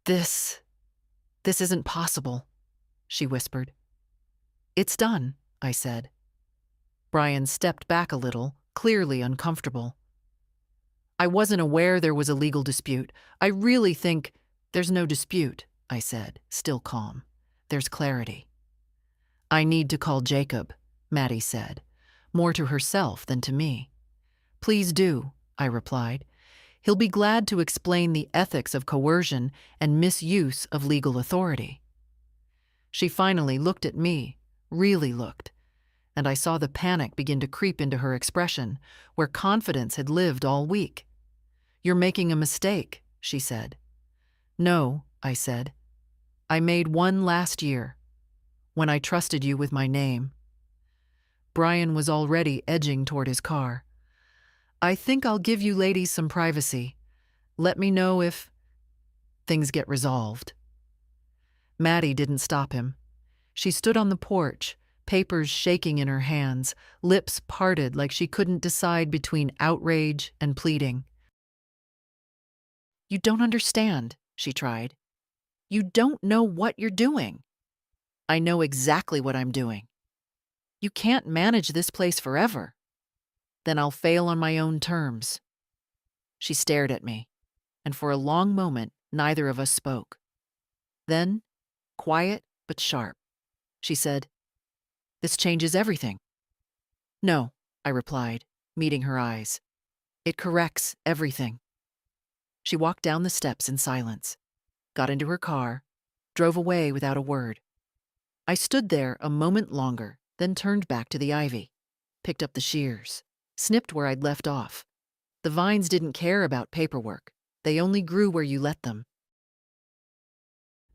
This isn't possible," she whispered. "It's done," I said. Brian stepped back a little, clearly uncomfortable. "I wasn't aware there was a legal dispute. I really think—" "There's no dispute," I said, still calm. "There's clarity." "I need to call Jacob," Maddie said, more to herself than to me. "Please do," I replied. "He'll be glad to explain the ethics of coercion and misuse of legal authority." She finally looked at me, really looked, and I saw the panic begin to creep into her expression, where confidence had lived all week. "You're making a mistake," she said. "No," I said. "I made one last year, when I trusted you with my name." Brian was already edging toward his car. "I think I'll give you ladies some privacy. Let me know if things get resolved." Maddie didn't stop him. She stood on the porch, papers shaking in her hands, lips parted like she couldn't decide between outrage and pleading. "You don't understand," she tried. "You don't know what you're doing." "I know exactly what I'm doing." "You can't manage this place forever." "Then I'll fail on my own terms." She stared at me, and for a long moment neither of us spoke. Then, quiet but sharp, she said, "This changes everything." "No," I replied, meeting her eyes. "It corrects everything." She walked down the steps in silence, got into her car, drove away without a word. I stood there a moment longer, then turned back to the ivy, picked up the shears, snipped where I'd left off. The vines didn't care about paperwork. They only grew where you let them.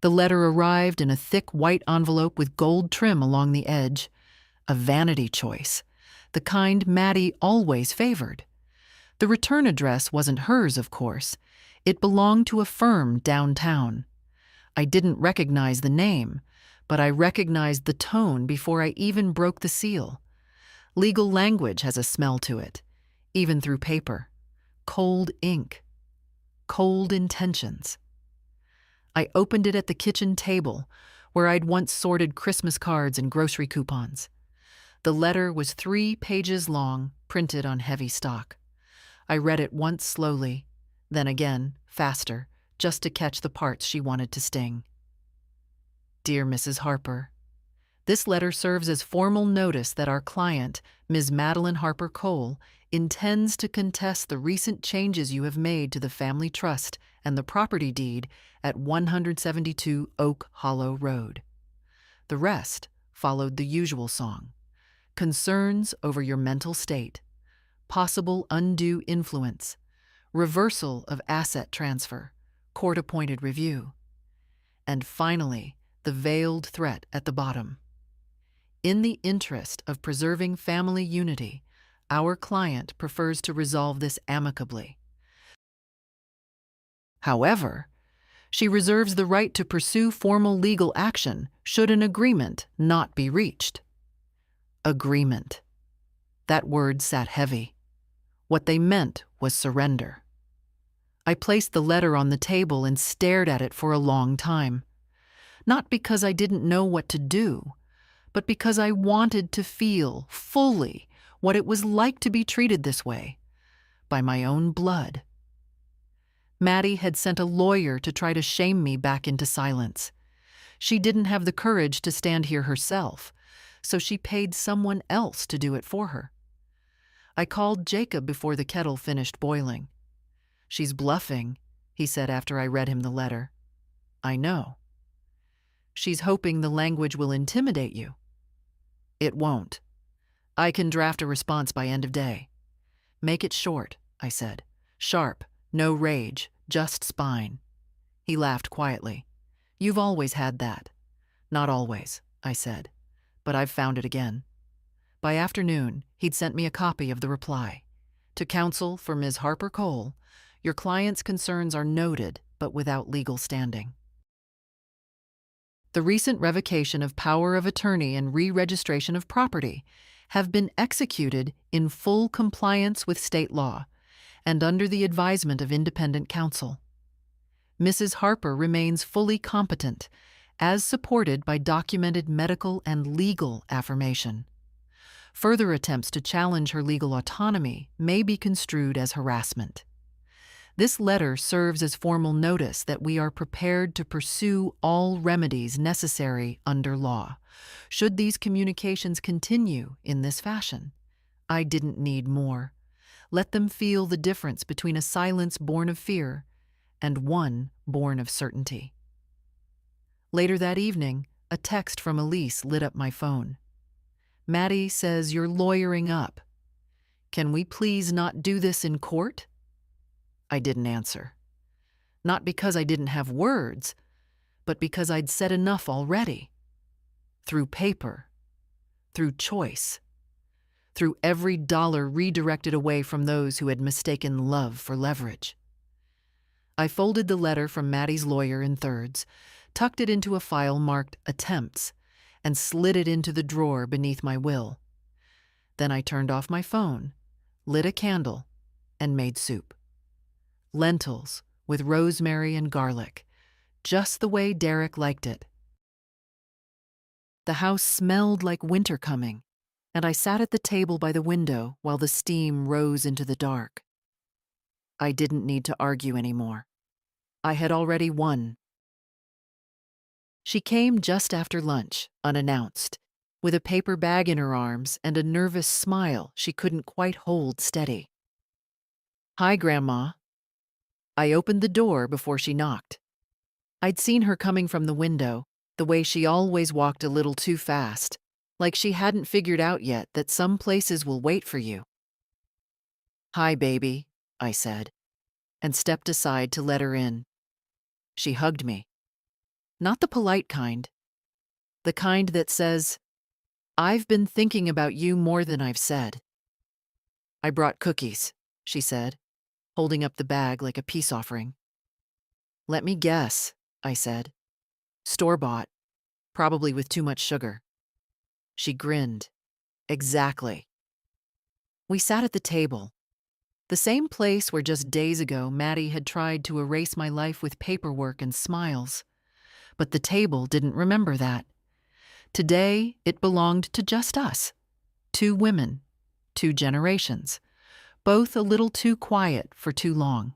The letter arrived in a thick white envelope with gold trim along the edge. A vanity choice, the kind Maddie always favored. The return address wasn't hers, of course. It belonged to a firm downtown. I didn't recognize the name, but I recognized the tone before I even broke the seal. Legal language has a smell to it, even through paper. cold ink, cold intentions. I opened it at the kitchen table, where I'd once sorted Christmas cards and grocery coupons. The letter was 3 pages long, printed on heavy stock. I read it once slowly, then again, faster, just to catch the parts she wanted to sting. Dear Mrs. Harper, this letter serves as formal notice that our client, Ms. Madeline Harper Cole, intends to contest the recent changes you have made to the family trust and the property deed at 172 Oak Hollow Road. The rest followed the usual song. Concerns over your mental state, possible undue influence, reversal of asset transfer, court-appointed review, and finally, the veiled threat at the bottom. In the interest of preserving family unity, our client prefers to resolve this amicably. However, she reserves the right to pursue formal legal action should an agreement not be reached. Agreement. That word sat heavy. What they meant was surrender. I placed the letter on the table and stared at it for a long time. Not because I didn't know what to do, but because I wanted to feel fully what it was like to be treated this way, by my own blood. Maddie had sent a lawyer to try to shame me back into silence. She didn't have the courage to stand here herself, so she paid someone else to do it for her. I called Jacob before the kettle finished boiling. She's bluffing, he said after I read him the letter. I know. She's hoping the language will intimidate you. It won't. I can draft a response by end of day. Make it short, I said. Sharp, no rage, just spine. He laughed quietly. You've always had that. Not always, I said, but I've found it again. By afternoon, he'd sent me a copy of the reply. To counsel for Ms. Harper Cole, your client's concerns are noted, but without legal standing. The recent revocation of power of attorney and re-registration of property have been executed in full compliance with state law and under the advisement of independent counsel. Mrs. Harper remains fully competent, as supported by documented medical and legal affirmation. Further attempts to challenge her legal autonomy may be construed as harassment. This letter serves as formal notice that we are prepared to pursue all remedies necessary under law, should these communications continue in this fashion. I didn't need more. Let them feel the difference between a silence born of fear and one born of certainty. Later that evening, a text from Elise lit up my phone. Maddie says you're lawyering up. Can we please not do this in court? I didn't answer. Not because I didn't have words, but because I'd said enough already. Through paper, through choice, through every dollar redirected away from those who had mistaken love for leverage. I folded the letter from Maddie's lawyer in thirds, tucked it into a file marked Attempts, and slid it into the drawer beneath my will. Then I turned off my phone, lit a candle, and made soup. Lentils with rosemary and garlic, just the way Derek liked it. The house smelled like winter coming, and I sat at the table by the window while the steam rose into the dark. I didn't need to argue anymore. I had already won. She came just after lunch, unannounced, with a paper bag in her arms and a nervous smile she couldn't quite hold steady. Hi, Grandma. I opened the door before she knocked. I'd seen her coming from the window, the way she always walked a little too fast, like she hadn't figured out yet that some places will wait for you. Hi, baby, I said, and stepped aside to let her in. She hugged me. Not the polite kind. The kind that says, I've been thinking about you more than I've said. I brought cookies, she said, holding up the bag like a peace offering. Let me guess, I said. Store-bought, probably with too much sugar. She grinned. Exactly. We sat at the table. The same place where just days ago Maddie had tried to erase my life with paperwork and smiles. But the table didn't remember that. Today, it belonged to just us. 2 women, 2 generations, both a little too quiet for too long.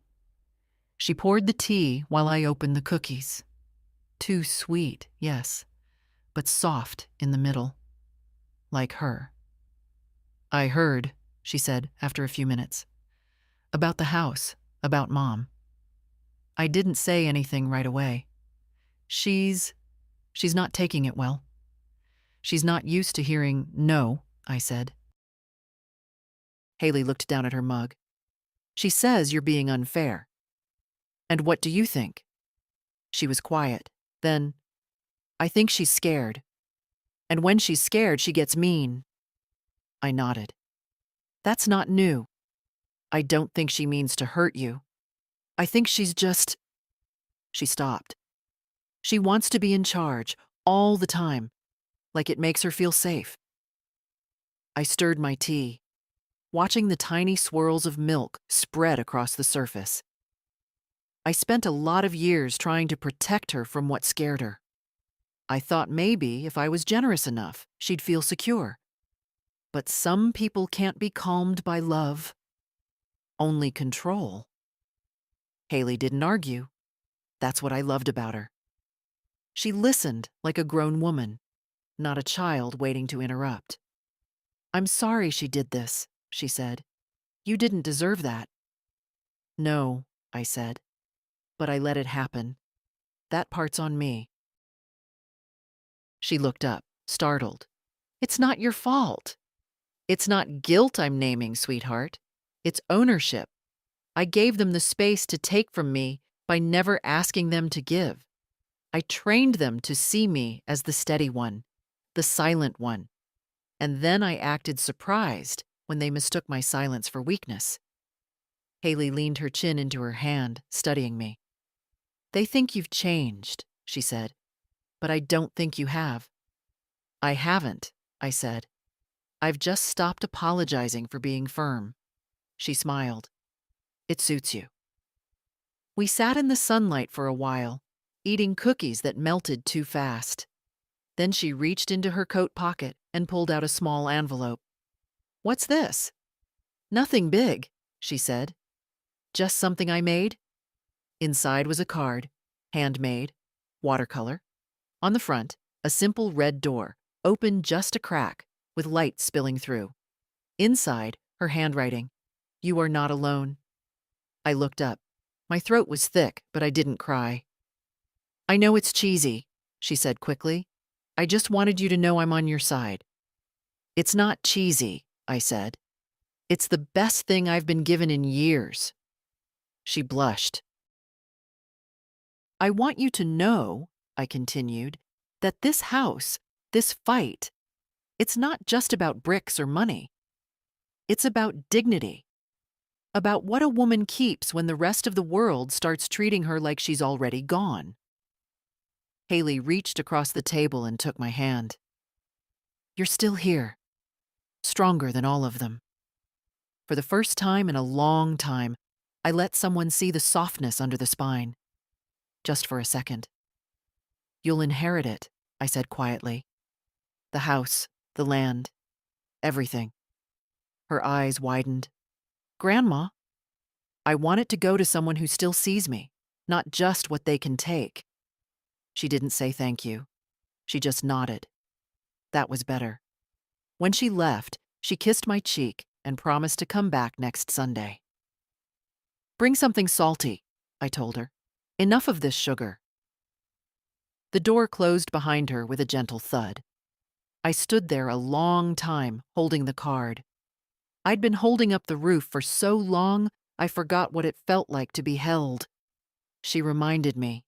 She poured the tea while I opened the cookies. Too sweet, yes, but soft in the middle. Like her. "I heard," she said after a few minutes. "About the house, about Mom." I didn't say anything right away. She's not taking it well. She's not used to hearing no, I said. Haley looked down at her mug. "She says you're being unfair." "And what do you think?" She was quiet. Then, "I think she's scared. And when she's scared, she gets mean." I nodded. "That's not new. I don't think she means to hurt you. I think she's just—" She stopped. "She wants to be in charge, all the time, like it makes her feel safe." I stirred my tea, watching the tiny swirls of milk spread across the surface. I spent a lot of years trying to protect her from what scared her. I thought maybe if I was generous enough, she'd feel secure. But some people can't be calmed by love. Only control. Haley didn't argue. That's what I loved about her. She listened like a grown woman, not a child waiting to interrupt. "I'm sorry she did this," she said. "You didn't deserve that." "No," I said. "But I let it happen. That part's on me." She looked up, startled. "It's not your fault." "It's not guilt I'm naming, sweetheart. It's ownership. I gave them the space to take from me by never asking them to give. I trained them to see me as the steady one, the silent one. And then I acted surprised when they mistook my silence for weakness." Haley leaned her chin into her hand, studying me. "They think you've changed," she said. "But I don't think you have." "I haven't," I said. "I've just stopped apologizing for being firm." She smiled. "It suits you." We sat in the sunlight for a while, eating cookies that melted too fast. Then she reached into her coat pocket and pulled out a small envelope. "What's this?" "Nothing big," she said. "Just something I made." Inside was a card, handmade, watercolor. On the front, a simple red door, open just a crack, with light spilling through. Inside, her handwriting, "You are not alone." I looked up. My throat was thick, but I didn't cry. "I know it's cheesy," she said quickly. "I just wanted you to know I'm on your side." "It's not cheesy," I said. "It's the best thing I've been given in years." She blushed. "I want you to know," I continued, "that this house, this fight, it's not just about bricks or money. It's about dignity. About what a woman keeps when the rest of the world starts treating her like she's already gone." Haley reached across the table and took my hand. "You're still here. Stronger than all of them." For the first time in a long time, I let someone see the softness under the spine. Just for a second. "You'll inherit it," I said quietly. "The house, the land, everything." Her eyes widened. "Grandma, I want it to go to someone who still sees me, not just what they can take." She didn't say thank you. She just nodded. That was better. When she left, she kissed my cheek and promised to come back next Sunday. "Bring something salty," I told her. "Enough of this sugar." The door closed behind her with a gentle thud. I stood there a long time, holding the card. I'd been holding up the roof for so long, I forgot what it felt like to be held. She reminded me.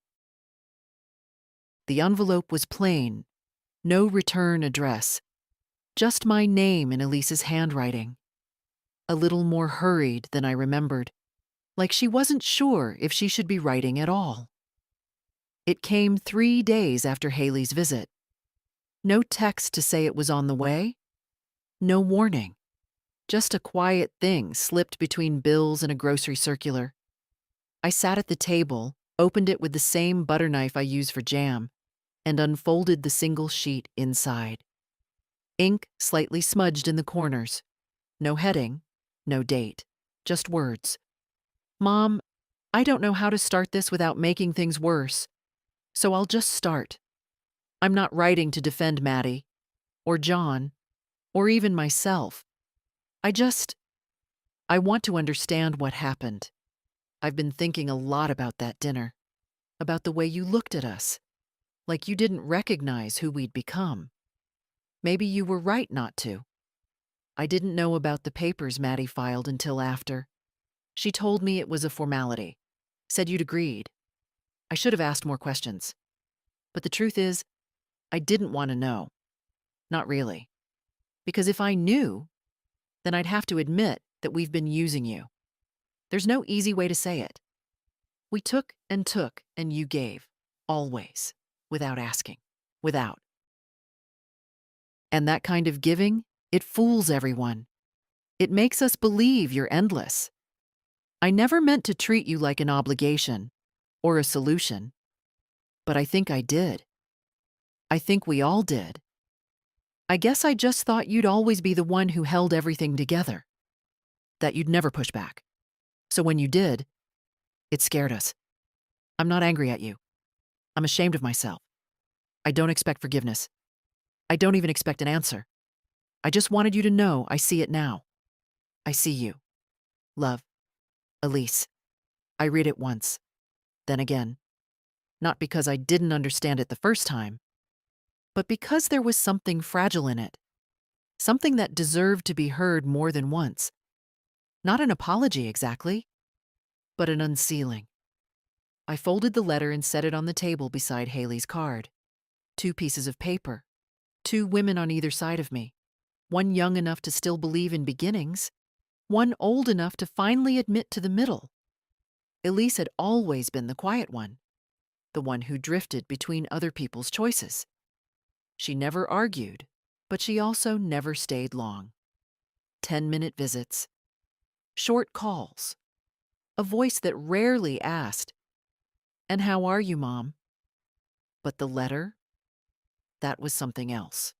The envelope was plain, no return address, just my name in Elise's handwriting. A little more hurried than I remembered, like she wasn't sure if she should be writing at all. It came 3 days after Haley's visit. No text to say it was on the way. No warning. Just a quiet thing slipped between bills and a grocery circular. I sat at the table, opened it with the same butter knife I use for jam, and unfolded the single sheet inside. Ink slightly smudged in the corners. No heading, no date, just words. Mom, I don't know how to start this without making things worse, so I'll just start. I'm not writing to defend Maddie, or John, or even myself. I want to understand what happened. I've been thinking a lot about that dinner, about the way you looked at us, like you didn't recognize who we'd become. Maybe you were right not to. I didn't know about the papers Maddie filed until after. She told me it was a formality, said you'd agreed. I should have asked more questions. But the truth is, I didn't want to know. Not really. Because if I knew, then I'd have to admit that we've been using you. There's no easy way to say it. We took, and you gave. Always. Without asking. Without. And that kind of giving, it fools everyone. It makes us believe you're endless. I never meant to treat you like an obligation or a solution, but I think I did. I think we all did. I guess I just thought you'd always be the one who held everything together, that you'd never push back. So when you did, it scared us. I'm not angry at you. I'm ashamed of myself. I don't expect forgiveness. I don't even expect an answer. I just wanted you to know I see it now. I see you. Love. Elise. I read it once, then again. Not because I didn't understand it the first time, but because there was something fragile in it. Something that deserved to be heard more than once. Not an apology exactly, but an unsealing. I folded the letter and set it on the table beside Haley's card. 2 pieces of paper. 2 women on either side of me. One young enough to still believe in beginnings. One old enough to finally admit to the middle. Elise had always been the quiet one. The one who drifted between other people's choices. She never argued, but she also never stayed long. 10-minute visits. Short calls. A voice that rarely asked, "And how are you, Mom?" But the letter? That was something else.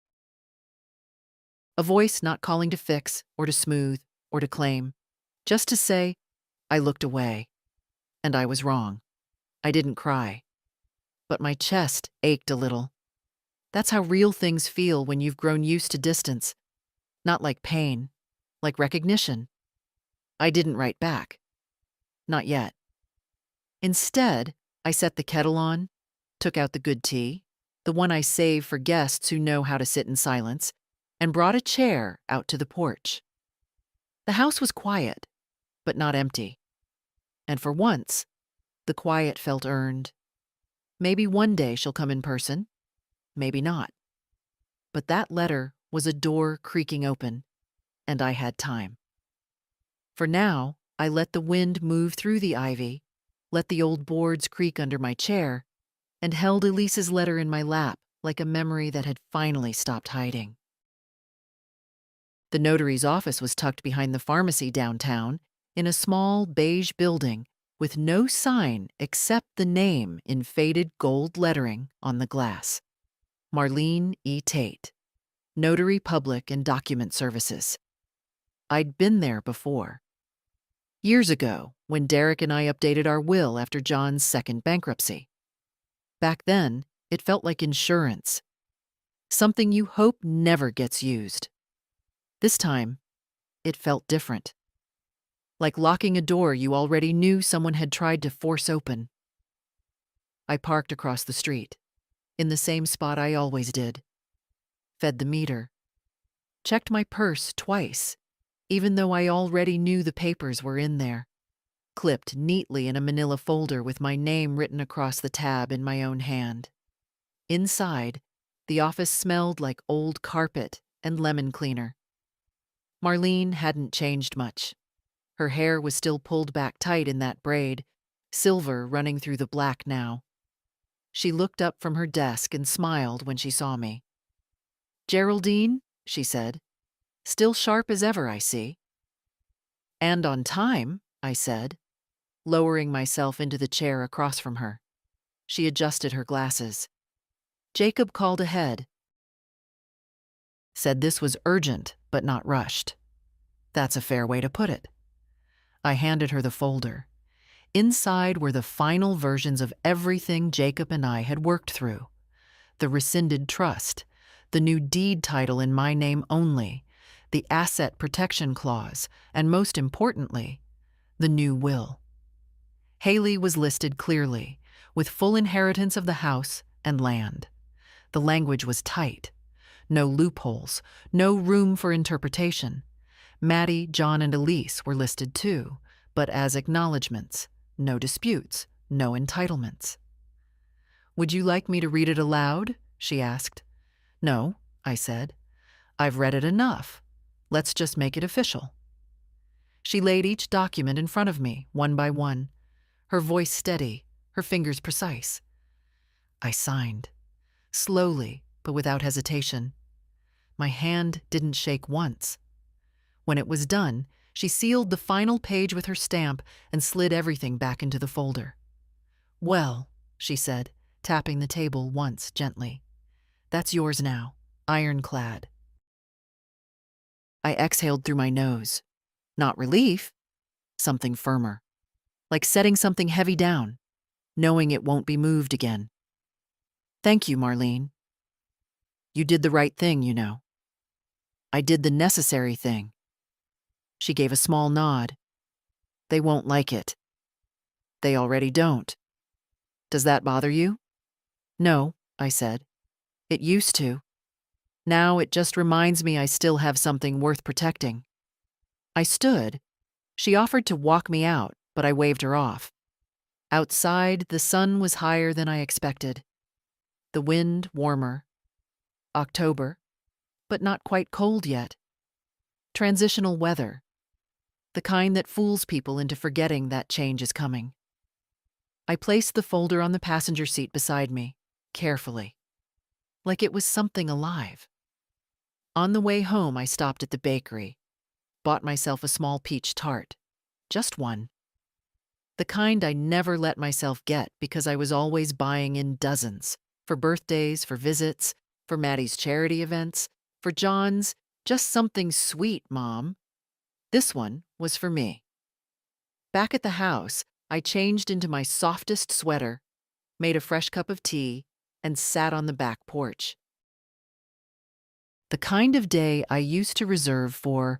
A voice not calling to fix or to smooth or to claim, just to say, I looked away. And I was wrong. I didn't cry. But my chest ached a little. That's how real things feel when you've grown used to distance. Not like pain, like recognition. I didn't write back. Not yet. Instead, I set the kettle on, took out the good tea, the one I save for guests who know how to sit in silence, and brought a chair out to the porch. The house was quiet, but not empty. And for once, the quiet felt earned. Maybe one day she'll come in person, maybe not. But that letter was a door creaking open, and I had time. For now, I let the wind move through the ivy, let the old boards creak under my chair, and held Elise's letter in my lap like a memory that had finally stopped hiding. The notary's office was tucked behind the pharmacy downtown in a small beige building with no sign except the name in faded gold lettering on the glass. Marlene E. Tate, Notary Public and Document Services. I'd been there before. Years ago, when Derek and I updated our will after John's second bankruptcy. Back then, it felt like insurance. Something you hope never gets used. This time, it felt different. Like locking a door you already knew someone had tried to force open. I parked across the street, in the same spot I always did. Fed the meter. Checked my purse twice, even though I already knew the papers were in there. Clipped neatly in a manila folder with my name written across the tab in my own hand. Inside, the office smelled like old carpet and lemon cleaner. Marlene hadn't changed much. Her hair was still pulled back tight in that braid, silver running through the black now. She looked up from her desk and smiled when she saw me. "Geraldine," she said. Still sharp as ever, I see. And on time, I said, lowering myself into the chair across from her. She adjusted her glasses. Jacob called ahead. Said this was urgent, but not rushed. That's a fair way to put it. I handed her the folder. Inside were the final versions of everything Jacob and I had worked through. The rescinded trust, the new deed title in my name only, the asset protection clause, and most importantly, the new will. Haley was listed clearly, with full inheritance of the house and land. The language was tight. No loopholes, no room for interpretation. Maddie, John, and Elise were listed too, but as acknowledgments. No disputes, no entitlements. Would you like me to read it aloud? She asked. No, I said. I've read it enough. Let's just make it official. She laid each document in front of me, one by one, her voice steady, her fingers precise. I signed, slowly but without hesitation. My hand didn't shake once. When it was done, she sealed the final page with her stamp and slid everything back into the folder. Well, she said, tapping the table once gently. That's yours now, ironclad. I exhaled through my nose. Not relief, something firmer. Like setting something heavy down, knowing it won't be moved again. Thank you, Marlene. You did the right thing, you know. I did the necessary thing. She gave a small nod. They won't like it. They already don't. Does that bother you? No, I said. It used to. Now it just reminds me I still have something worth protecting. I stood. She offered to walk me out, but I waved her off. Outside, the sun was higher than I expected. The wind warmer. October, but not quite cold yet. Transitional weather. The kind that fools people into forgetting that change is coming. I placed the folder on the passenger seat beside me, carefully, like it was something alive. On the way home, I stopped at the bakery, bought myself a small peach tart, just one. The kind I never let myself get because I was always buying in dozens, for birthdays, for visits, for Maddie's charity events, for John's, just something sweet, Mom. This one was for me. Back at the house, I changed into my softest sweater, made a fresh cup of tea, and sat on the back porch. The kind of day I used to reserve for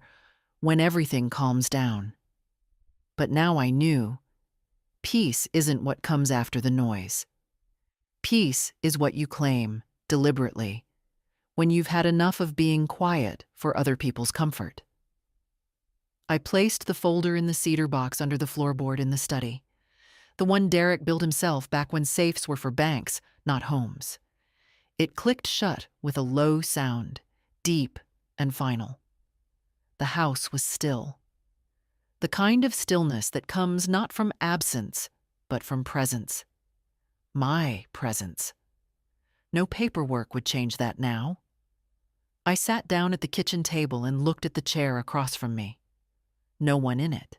when everything calms down. But now I knew, peace isn't what comes after the noise. Peace is what you claim, deliberately, when you've had enough of being quiet for other people's comfort. I placed the folder in the cedar box under the floorboard in the study, the one Derek built himself back when safes were for banks, not homes. It clicked shut with a low sound, deep and final. The house was still. The kind of stillness that comes not from absence, but from presence. My presence. No paperwork would change that now. I sat down at the kitchen table and looked at the chair across from me. No one in it.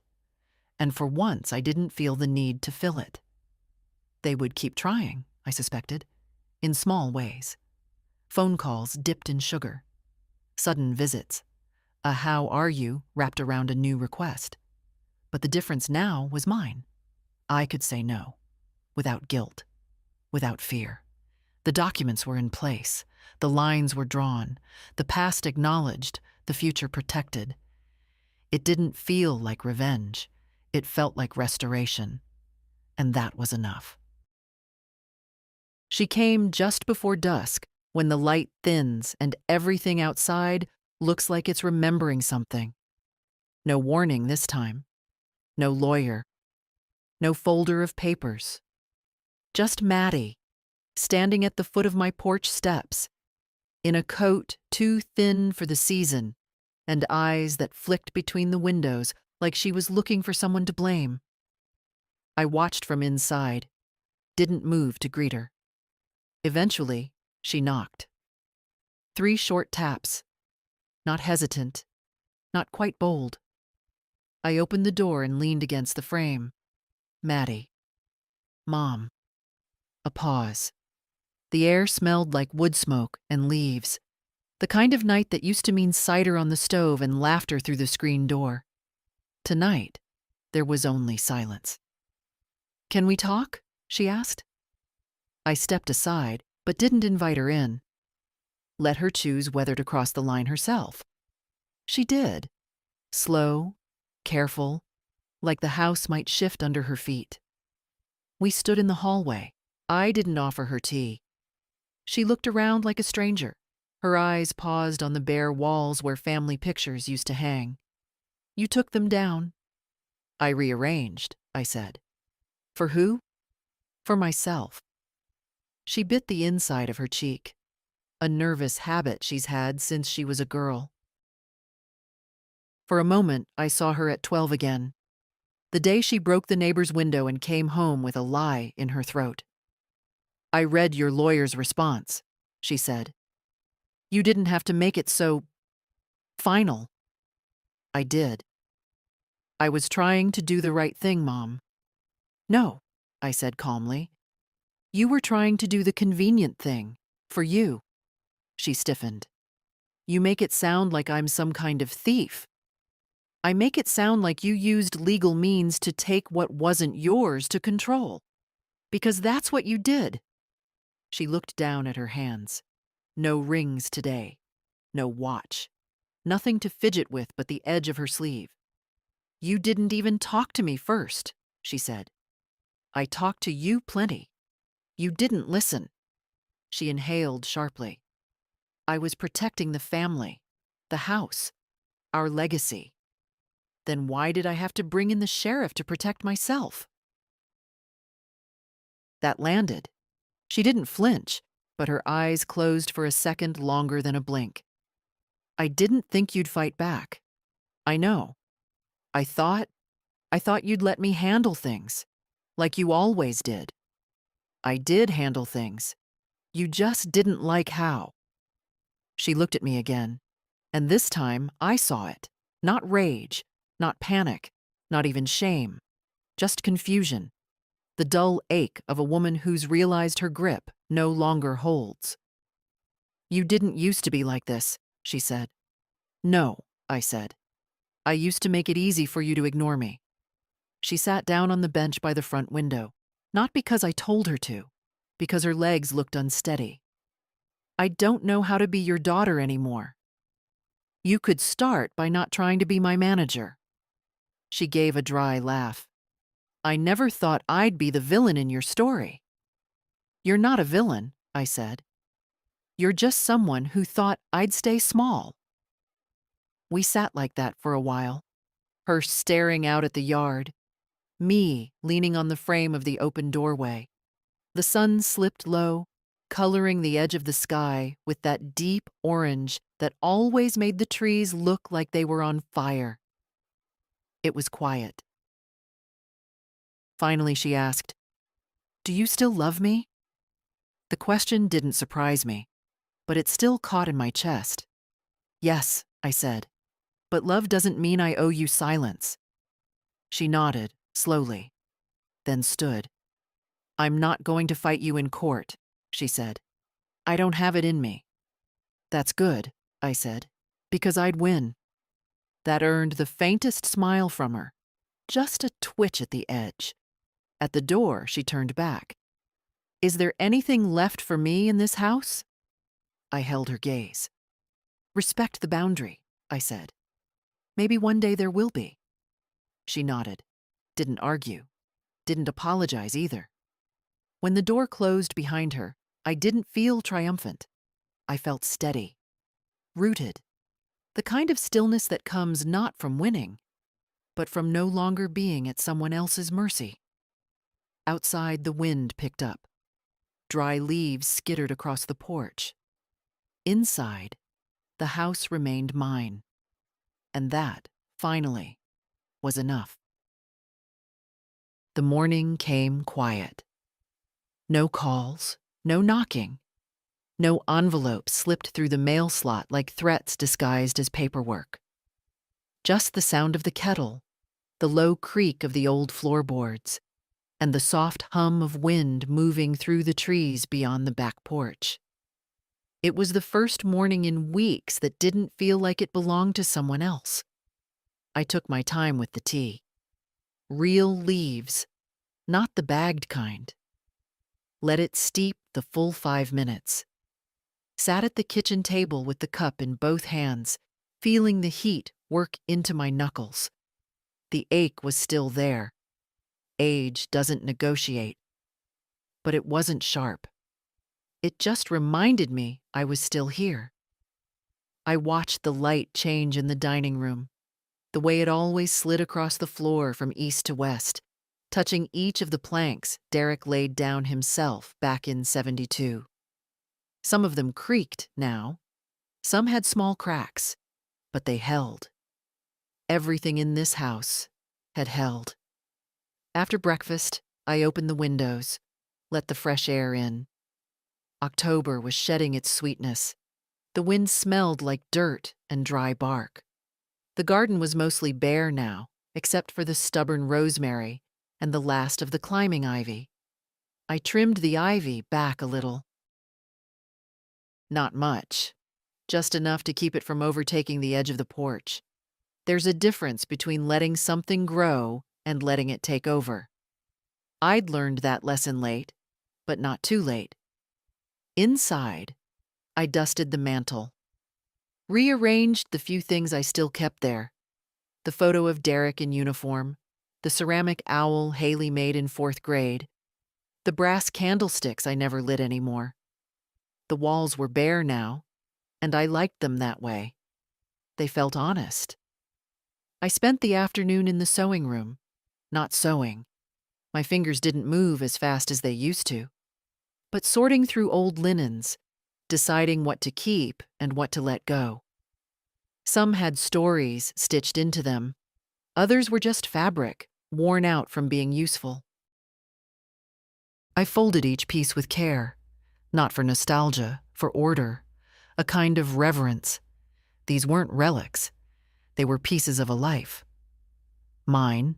And for once, I didn't feel the need to fill it. They would keep trying, I suspected, in small ways. Phone calls dipped in sugar. Sudden visits. A "how are you" wrapped around a new request. But the difference now was mine. I could say no, without guilt, without fear. The documents were in place. The lines were drawn. The past acknowledged, the future protected. It didn't feel like revenge. It felt like restoration. And that was enough. She came just before dusk, when the light thins and everything outside looks like it's remembering something. No warning this time. No lawyer. No folder of papers. Just Maddie, standing at the foot of my porch steps, in a coat too thin for the season, and eyes that flicked between the windows like she was looking for someone to blame. I watched from inside, didn't move to greet her. Eventually, she knocked. 3 short taps, not hesitant, not quite bold. I opened the door and leaned against the frame. Maddie. Mom. A pause. The air smelled like wood smoke and leaves, the kind of night that used to mean cider on the stove and laughter through the screen door. Tonight, there was only silence. Can we talk? She asked. I stepped aside, but didn't invite her in. Let her choose whether to cross the line herself. She did. Slow, careful, like the house might shift under her feet. We stood in the hallway. I didn't offer her tea. She looked around like a stranger. Her eyes paused on the bare walls where family pictures used to hang. You took them down. I rearranged, I said. For who? For myself. She bit the inside of her cheek, a nervous habit she's had since she was a girl. For a moment, I saw her at 12 again, the day she broke the neighbor's window and came home with a lie in her throat. I read your lawyer's response, she said. You didn't have to make it so final. I did. I was trying to do the right thing, Mom. No, I said calmly. You were trying to do the convenient thing, for you. She stiffened. You make it sound like I'm some kind of thief. I make it sound like you used legal means to take what wasn't yours to control. Because that's what you did. She looked down at her hands. No rings today. No watch. Nothing to fidget with but the edge of her sleeve. You didn't even talk to me first, she said. I talked to you plenty. You didn't listen. She inhaled sharply. I was protecting the family, the house, our legacy. Then why did I have to bring in the sheriff to protect myself? That landed. She didn't flinch, but her eyes closed for a second longer than a blink. I didn't think you'd fight back. I know. I thought you'd let me handle things, like you always did. I did handle things. You just didn't like how. She looked at me again, and this time I saw it. Not rage, not panic, not even shame. Just confusion. The dull ache of a woman who's realized her grip no longer holds. You didn't used to be like this, she said. No, I said. I used to make it easy for you to ignore me. She sat down on the bench by the front window, not because I told her to, because her legs looked unsteady. I don't know how to be your daughter anymore. You could start by not trying to be my manager. She gave a dry laugh. I never thought I'd be the villain in your story. You're not a villain, I said. You're just someone who thought I'd stay small. We sat like that for a while, her staring out at the yard, me leaning on the frame of the open doorway. The sun slipped low, coloring the edge of the sky with that deep orange that always made the trees look like they were on fire. It was quiet. Finally, she asked, "Do you still love me?" The question didn't surprise me, but it still caught in my chest. Yes, I said, but love doesn't mean I owe you silence. She nodded, slowly, then stood. I'm not going to fight you in court, she said. I don't have it in me. That's good, I said, because I'd win. That earned the faintest smile from her, just a twitch at the edge. At the door, she turned back. Is there anything left for me in this house? I held her gaze. Respect the boundary, I said. Maybe one day there will be. She nodded, didn't argue, didn't apologize either. When the door closed behind her, I didn't feel triumphant. I felt steady, rooted, the kind of stillness that comes not from winning, but from no longer being at someone else's mercy. Outside, the wind picked up. Dry leaves skittered across the porch. Inside, the house remained mine. And that, finally, was enough. The morning came quiet. No calls, no knocking. No envelopes slipped through the mail slot like threats disguised as paperwork. Just the sound of the kettle, the low creak of the old floorboards, and the soft hum of wind moving through the trees beyond the back porch. It was the first morning in weeks that didn't feel like it belonged to someone else. I took my time with the tea. Real leaves, not the bagged kind. Let it steep the full 5 minutes. Sat at the kitchen table with the cup in both hands, feeling the heat work into my knuckles. The ache was still there. Age doesn't negotiate. But it wasn't sharp. It just reminded me I was still here. I watched the light change in the dining room, the way it always slid across the floor from east to west, touching each of the planks Derek laid down himself back in '72. Some of them creaked now. Some had small cracks, but they held. Everything in this house had held. After breakfast, I opened the windows, let the fresh air in. October was shedding its sweetness. The wind smelled like dirt and dry bark. The garden was mostly bare now, except for the stubborn rosemary and the last of the climbing ivy. I trimmed the ivy back a little. Not much, just enough to keep it from overtaking the edge of the porch. There's a difference between letting something grow and letting it take over. I'd learned that lesson late, but not too late. Inside, I dusted the mantel, rearranged the few things I still kept there. The photo of Derek in uniform, the ceramic owl Haley made in 4th grade, the brass candlesticks I never lit anymore. The walls were bare now, and I liked them that way. They felt honest. I spent the afternoon in the sewing room, not sewing. My fingers didn't move as fast as they used to, but sorting through old linens, deciding what to keep and what to let go. Some had stories stitched into them. Others were just fabric, worn out from being useful. I folded each piece with care, not for nostalgia, for order, a kind of reverence. These weren't relics. They were pieces of a life. Mine.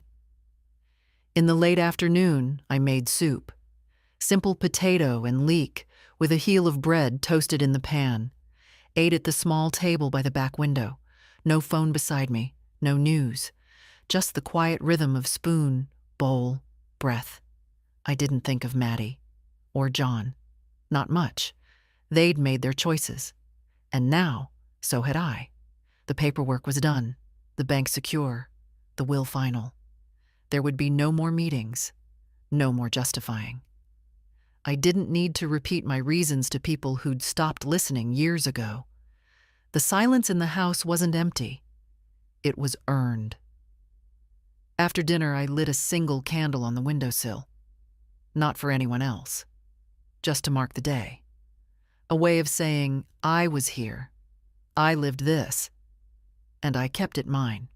In the late afternoon, I made soup. Simple potato and leek with a heel of bread toasted in the pan. Ate at the small table by the back window. No phone beside me, no news. Just the quiet rhythm of spoon, bowl, breath. I didn't think of Maddie or John. Not much. They'd made their choices. And now, so had I. The paperwork was done, the bank secure, the will final. There would be no more meetings, no more justifying. I didn't need to repeat my reasons to people who'd stopped listening years ago. The silence in the house wasn't empty. It was earned. After dinner, I lit a single candle on the windowsill. Not for anyone else. Just to mark the day. A way of saying, I was here. I lived this. And I kept it mine.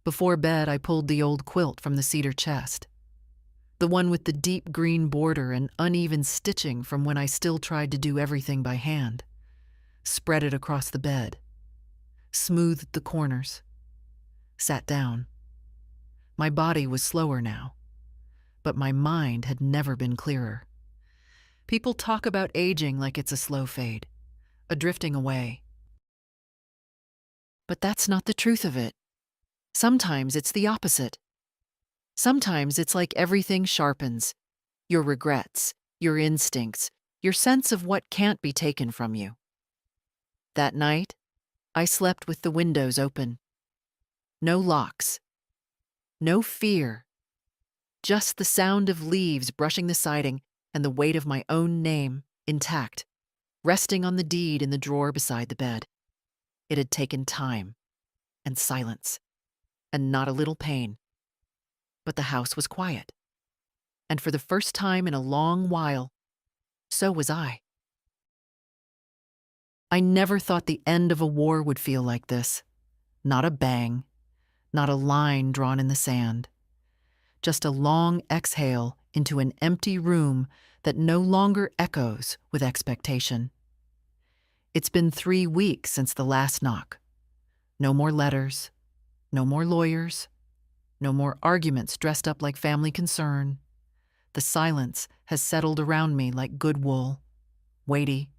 Before bed, I pulled the old quilt from the cedar chest. The one with the deep green border and uneven stitching from when I still tried to do everything by hand. Spread it across the bed. Smoothed the corners. Sat down. My body was slower now, but my mind had never been clearer. People talk about aging like it's a slow fade, a drifting away. But that's not the truth of it. Sometimes it's the opposite. Sometimes it's like everything sharpens. Your regrets, your instincts, your sense of what can't be taken from you. That night, I slept with the windows open. No locks. No fear. Just the sound of leaves brushing the siding and the weight of my own name, intact, resting on the deed in the drawer beside the bed. It had taken time and silence and not a little pain. But the house was quiet. And for the first time in a long while, so was I. I never thought the end of a war would feel like this. Not a bang, not a line drawn in the sand. Just a long exhale into an empty room that no longer echoes with expectation. It's been 3 weeks since the last knock. No more letters, No more lawyers. No more arguments dressed up like family concern. The silence has settled around me like good wool, weighty,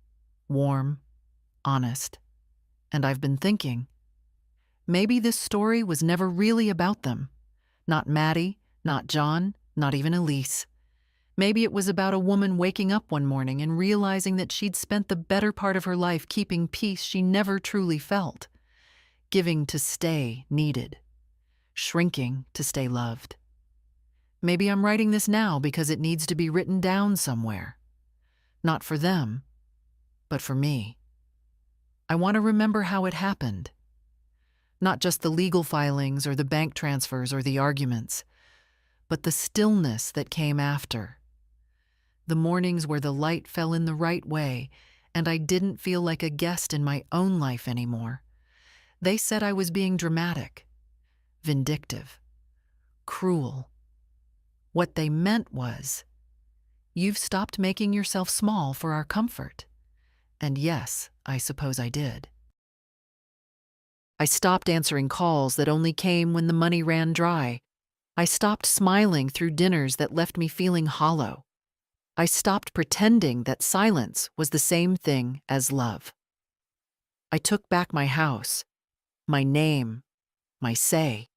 warm, honest. And I've been thinking, maybe this story was never really about them. Not Maddie, not John, not even Elise. Maybe it was about a woman waking up one morning and realizing that she'd spent the better part of her life keeping peace she never truly felt, giving to stay needed, shrinking to stay loved. Maybe I'm writing this now because it needs to be written down somewhere. Not for them, but for me. I want to remember how it happened. Not just the legal filings or the bank transfers or the arguments, but the stillness that came after. The mornings where the light fell in the right way and I didn't feel like a guest in my own life anymore. They said I was being dramatic, vindictive, cruel. What they meant was, you've stopped making yourself small for our comfort. And yes, I suppose I did. I stopped answering calls that only came when the money ran dry. I stopped smiling through dinners that left me feeling hollow. I stopped pretending that silence was the same thing as love. I took back my house, my name, my say.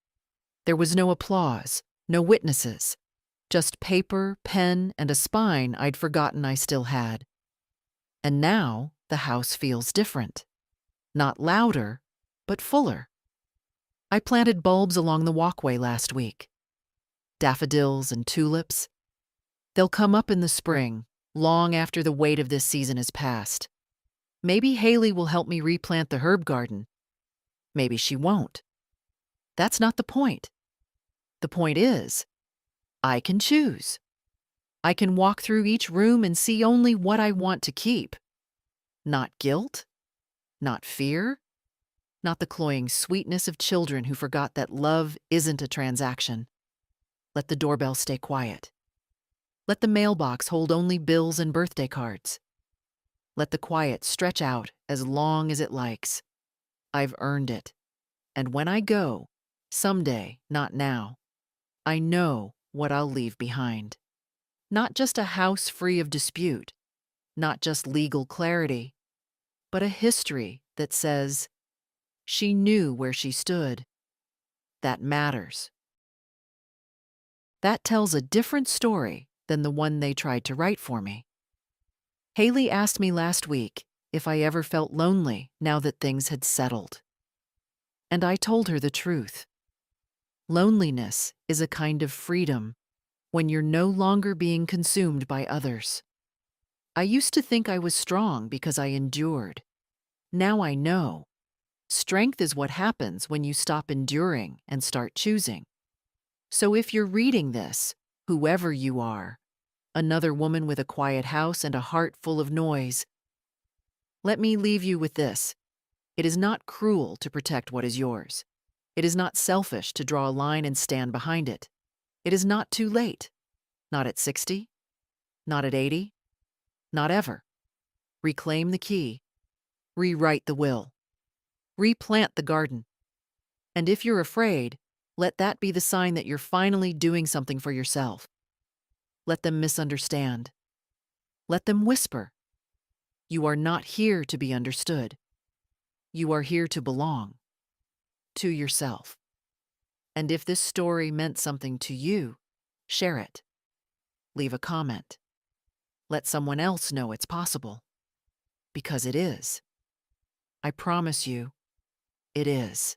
There was no applause, no witnesses, just paper, pen, and a spine I'd forgotten I still had. And now the house feels different. Not louder, but fuller. I planted bulbs along the walkway last week. Daffodils and tulips. They'll come up in the spring, long after the weight of this season is past. Maybe Haley will help me replant the herb garden. Maybe she won't. That's not the point. The point is, I can choose. I can walk through each room and see only what I want to keep. Not guilt, not fear, not the cloying sweetness of children who forgot that love isn't a transaction. Let the doorbell stay quiet. Let the mailbox hold only bills and birthday cards. Let the quiet stretch out as long as it likes. I've earned it. And when I go, someday, not now, I know what I'll leave behind. Not just a house free of dispute, not just legal clarity, but a history that says, she knew where she stood. That matters. That tells a different story than the one they tried to write for me. Haley asked me last week if I ever felt lonely now that things had settled. And I told her the truth. Loneliness is a kind of freedom when you're no longer being consumed by others. I used to think I was strong because I endured. Now I know. Strength is what happens when you stop enduring and start choosing. So if you're reading this, whoever you are, another woman with a quiet house and a heart full of noise, let me leave you with this. It is not cruel to protect what is yours. It is not selfish to draw a line and stand behind it. It is not too late. Not at 60, not at 80, not ever. Reclaim the key. Rewrite the will. Replant the garden. And if you're afraid, let that be the sign that you're finally doing something for yourself. Let them misunderstand. Let them whisper. You are not here to be understood. You are here to belong. To yourself. And if this story meant something to you, share it. Leave a comment. Let someone else know it's possible. Because it is. I promise you, it is.